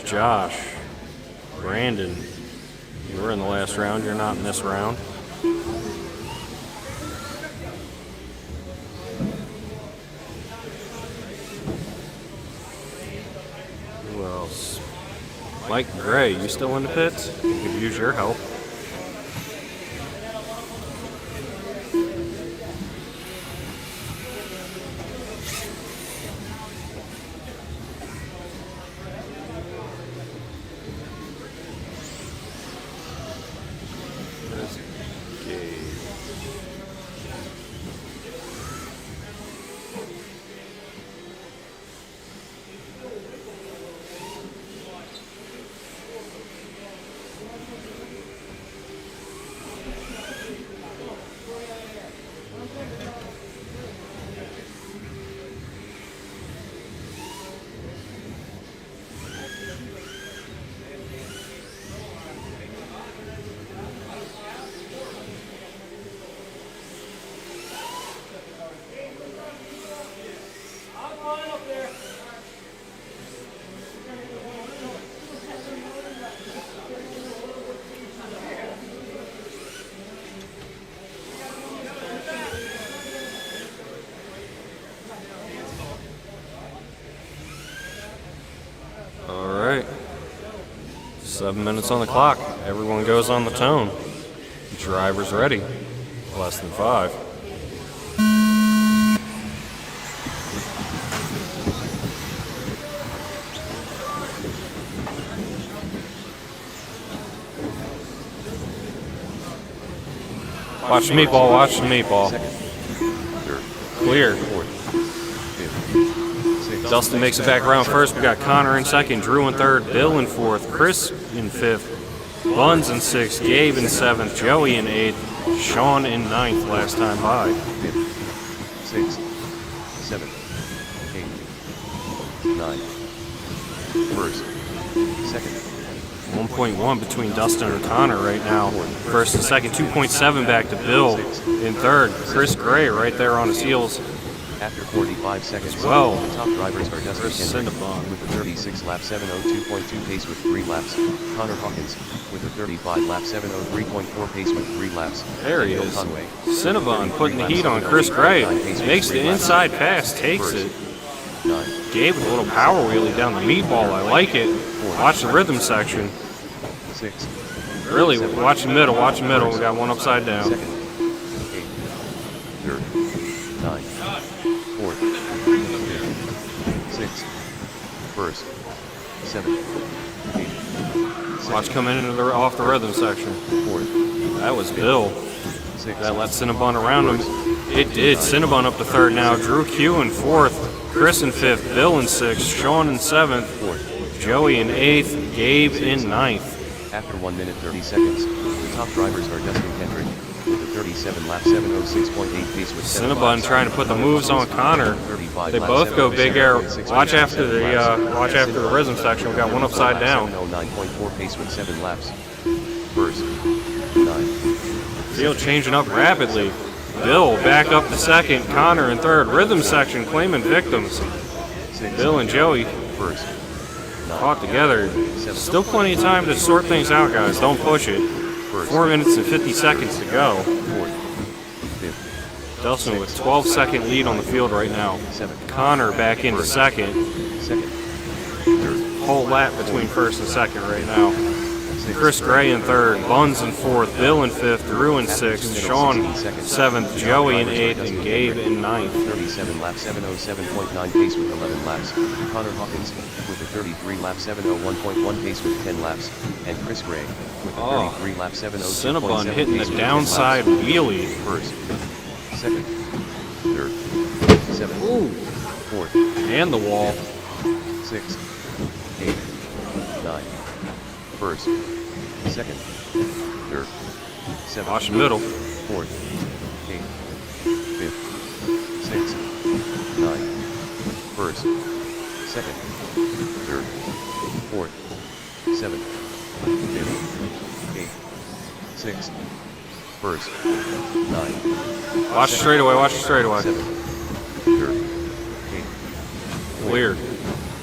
Josh, Brandon, you were in the last round, you're not in this round. Who else? Mike Gray, you still in the pits? Could use your help. All right, 7 minutes on the clock. Everyone goes on the tone. Driver's ready. Less than 5. Watch the meatball, watch the meatball. Clear. Dustin makes it back around first. We got Connor in second, Drew in third, Bill in fourth, Chris in fifth, Buns in sixth, Gabe in seventh, Joey in eighth, Sean in ninth last time by. 6, 7, 8, 9. First, second. 1.1 between Dustin and Connor right now. First and second, 2.7 back to Bill in third. Chris Gray right there on his heels. After 45 seconds, well, the top drivers are Dustin Kendrick with a 36 lap 7:02.2 pace with 3 laps. Connor Hawkins with a 35 lap 7:03.4 pace with 3 laps. There he is. Cinnabon putting the heat on Chris Gray. Makes the inside pass, takes it. Gave it a little power wheelie down the meatball. I like it. Watch the rhythm section. 6. Really, watch the middle, watch the middle. We got one upside down. Second, 8, third, 9, 4th, 5th, 6th, first, 7, 8. Watch coming into the off the rhythm section. 4th. That was Bill. 6. That let Cinnabon around him. It did. Cinnabon up to third now. Drew Q in fourth. Chris in fifth. Bill in sixth. Sean in seventh. Joey in eighth. Gabe in ninth. After 1 minute 30 seconds, the top drivers are Dustin Kendrick with a 37 lap 7:06.8 pace with Cinnabon trying to put the moves on Connor. They both go big air. Watch after the rhythm section. We got one upside down. 7:09.4 pace with 7 laps. First, 9. Field changing up rapidly. Bill back up to second. Connor in third. Rhythm section claiming victims. Bill and Joey First, 9. caught together. Still plenty of time to sort things out, guys. Don't push it. 4 minutes and 50 seconds to go. 4th, 5th, Dustin with 12-second lead on the field right now. 7, Connor back into second. second, third, Whole lap between first and second right now. 6, Chris Gray in third, Buns in fourth, Bill in fifth, Drew in sixth, Sean seventh, Joey in eighth, and Gabe in ninth. 37 lap 707.9 pace with 11 laps. Connor Hawkins with a 33 lap 701.1 pace with 10 laps. And Chris Gray with a 33 lap 702.7 Cinnabon hitting pace the with 10 downside laps. wheelie. First, second, third, seventh, fourth, And the wall. sixth, eighth, ninth. First, second, third, seventh, Watch the middle. fourth, eighth, fifth, sixth, ninth. First, second, third, fourth, seventh, fifth, eighth, sixth. First, ninth. Watch the straightaway, watch the straightaway. Seventh, third, eighth. Weird.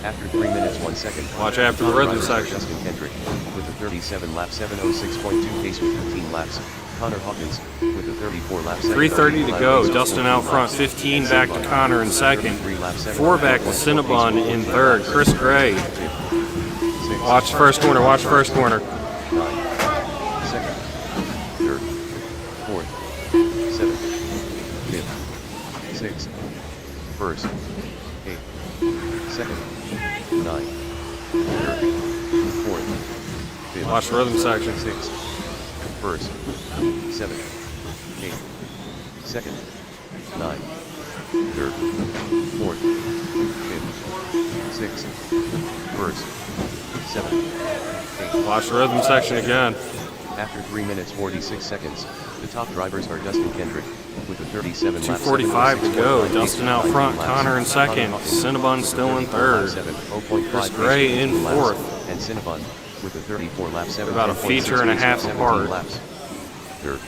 After 3 minutes 1 second. Watch after the rhythm driver section. Justin Kendrick with a 37 lap 706.2 pace with 15 laps. Connor Hawkins with a 34 lap 3:30 to go. Dustin out front, 15 back to Connor in second, 4 back to Cinnabon in third. Chris Gray. Watch first corner, watch first corner. Second, third, fourth, seventh, fifth, sixth, first, eighth, second, ninth, third, fourth, fifth, Watch the rhythm section. sixth, first, seventh, eighth, second, ninth, third, fourth, fifth, sixth, first, seventh, eighth. Watch the rhythm section again. After 3 minutes 46 seconds, the top drivers are Dustin Kendrick with a 37 lap 2:45 to go. 706.9 Dustin out front, Connor in second, Cinnabon still in third. Chris Gray in fourth. And Cinnabon with a 34 lap 7. About a feature and a half apart. Laps. Third,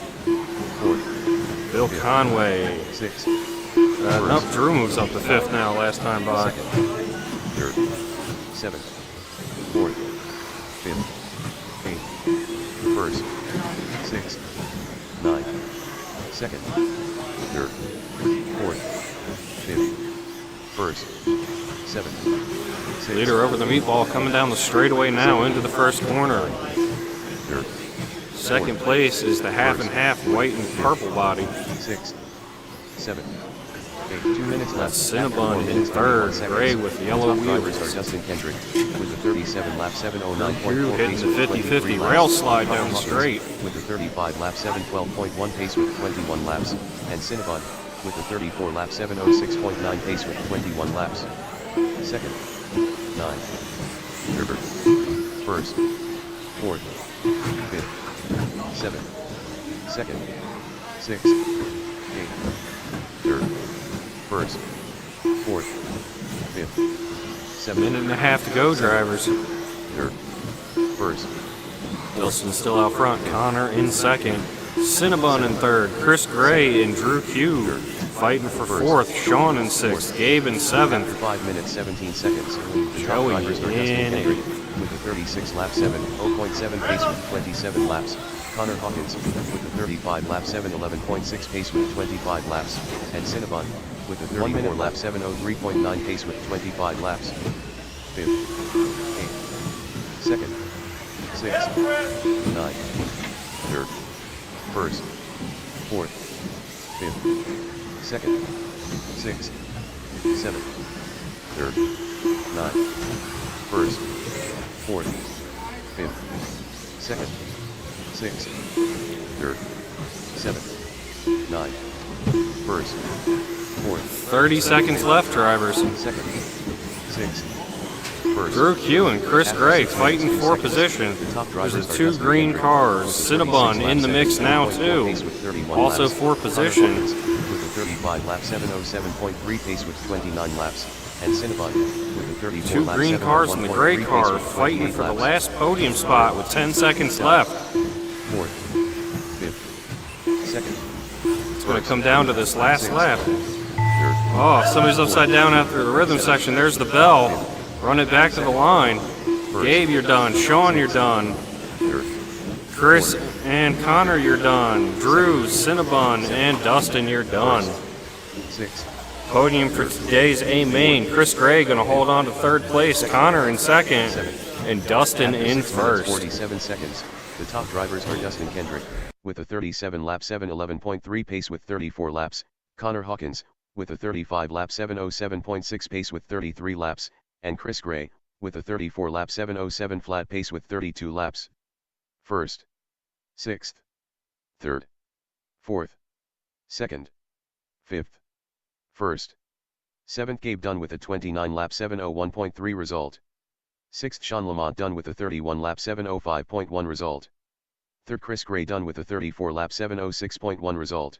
fourth, Bill Conway. sixth, Nope, Drew moves up to fifth now, last time by. second, third, seventh, fourth, fifth, eighth, first, sixth, ninth, second, third, fourth, fifth, first, seventh, sixth, Leader over the meatball coming down the straightaway now into the first corner. third, Second place is the half and half white and purple body. sixth, seventh, eighth. 2 minutes left. Cinnabon After 4 in minutes, third, 21 Gray seconds. with yellow Top drivers wheels. are Dustin Kendrick with a 37 lap 709.4 Drew hitting pace the with 50-50 23 rail laps. slide Connor down the Hawkins straight. with a 35 lap 712.1 pace with 21 laps. And Cinnabon with a 34 lap 706.9 pace with 21 laps. Second, ninth, third, first, fourth, fifth, seventh, second, sixth, eighth, third, first, fourth, fifth, seventh, Minute and a half to go, drivers. third, first, Dustin still out front, Connor in second, Cinnabon in third, Chris Gray and Drew Q fighting for fourth, Sean in sixth, Gabe in after seventh, 5 minutes 17 seconds. The top Joey drivers are Dustin in Kendrick with a 36 lap 7.0.7 pace with 27 laps. Connor Hawkins with a 35 lap 711.6 pace with 25 laps. And Cinnabon with a 34 lap 703.9 pace with 25 laps. Fifth, eighth, second, sixth, ninth, third, first, fourth, fifth, second, sixth, seventh, third, ninth, first, fourth, fifth, second, sixth, third, seventh, ninth, first, fourth, 30 seconds left, drivers. second, sixth, first. Drew Q and Chris Gray fighting for position. There's the two green cars. Cinnabon in the mix now too. Also for position. With a 35 lap 707.3 pace with 29 laps. And Cinnabon with a 34 Two lap green cars and the gray 701.3 car pace with fighting 28 for the laps. last podium spot with 10 seconds left. Fourth, fifth, second, It's going to come down to this last lap. third, Oh, somebody's upside down after the rhythm section. There's the bell. Run it back to the line. Gabe, you're done. Sean, you're done. third, Chris and Connor, you're done. Drew, Cinnabon, and Dustin, you're done. 6th, Podium for today's A main. Chris Gray going to hold on to third place. Connor in second. And Dustin after in 6 minutes, first. 47 seconds. The top drivers are Dustin Kendrick, with a 37 lap 7:11.3 pace with 34 laps, Connor Hawkins, with a 35 lap 7:07.6 pace with 33 laps, and Chris Gray, with a 34 lap 7:07 flat pace with 32 laps. 1st, 6th, 3rd, 4th, 2nd, 5th, 1st, 7th Gabe Dunn with a 29 lap 7:01.3 result. 6th Sean Lamont Dunn with a 31 lap 7:05.1 result. 3rd Chris Gray Dunn with a 34 lap 7:06.1 result.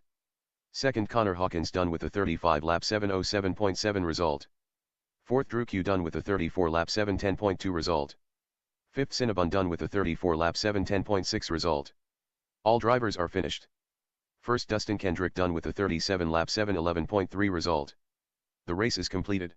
2nd Connor Hawkins Dunn with a 35 lap 7:07.7 result. 4th Drew Q Dunn with a 34 lap 7:10.2 result. 5th Cinnabon Dunn with a 34 lap 7:10.6 result. All drivers are finished. 1st Dustin Kendrick Dunn with a 37 lap 7:11.3 result. The race is completed.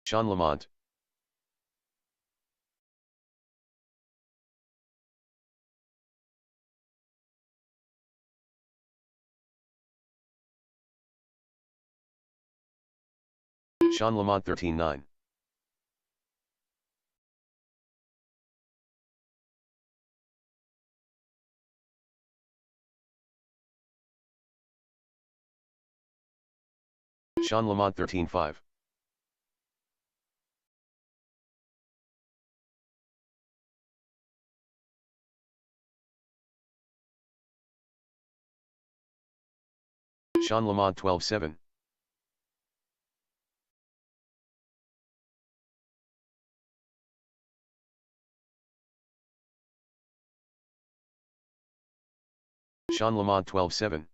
Sean Lamont. Sean Lamont 13-9. Sean Lamont 13-5. Sean Lamont 12-7. Sean Lamont 12-7.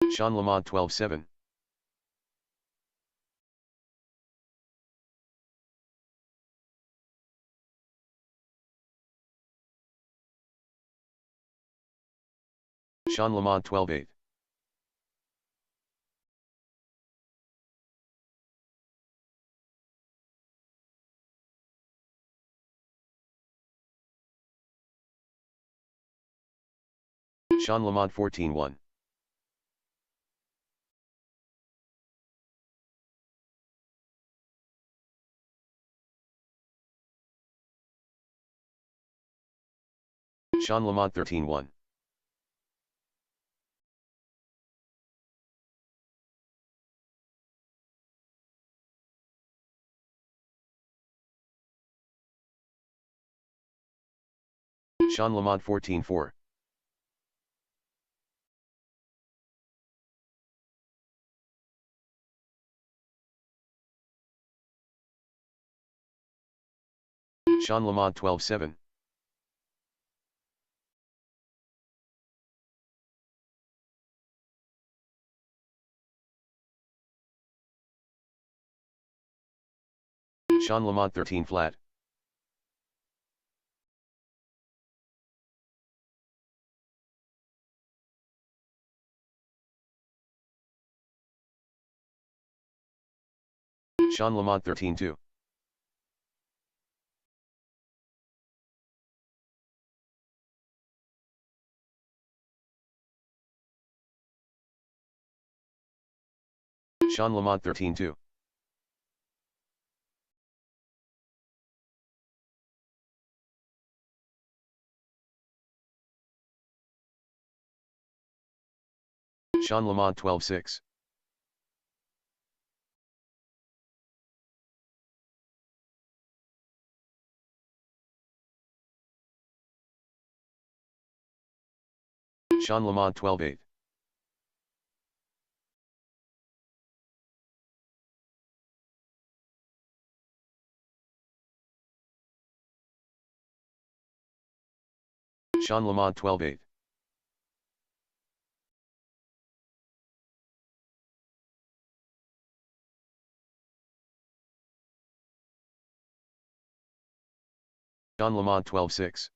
Sean Lamont 12-7. Sean Lamont 12-8. Sean Lamont 14-1. Sean Lamont 13-1. Sean Lamont 14-4. Sean Lamont 12-7. Sean Lamont 13 flat. Sean Lamont 13-2. Sean Lamont 13-2. Sean Lamont 12-6. Sean Lamont 12-8. Sean Lamont 12-8. Sean Lamont 12-6.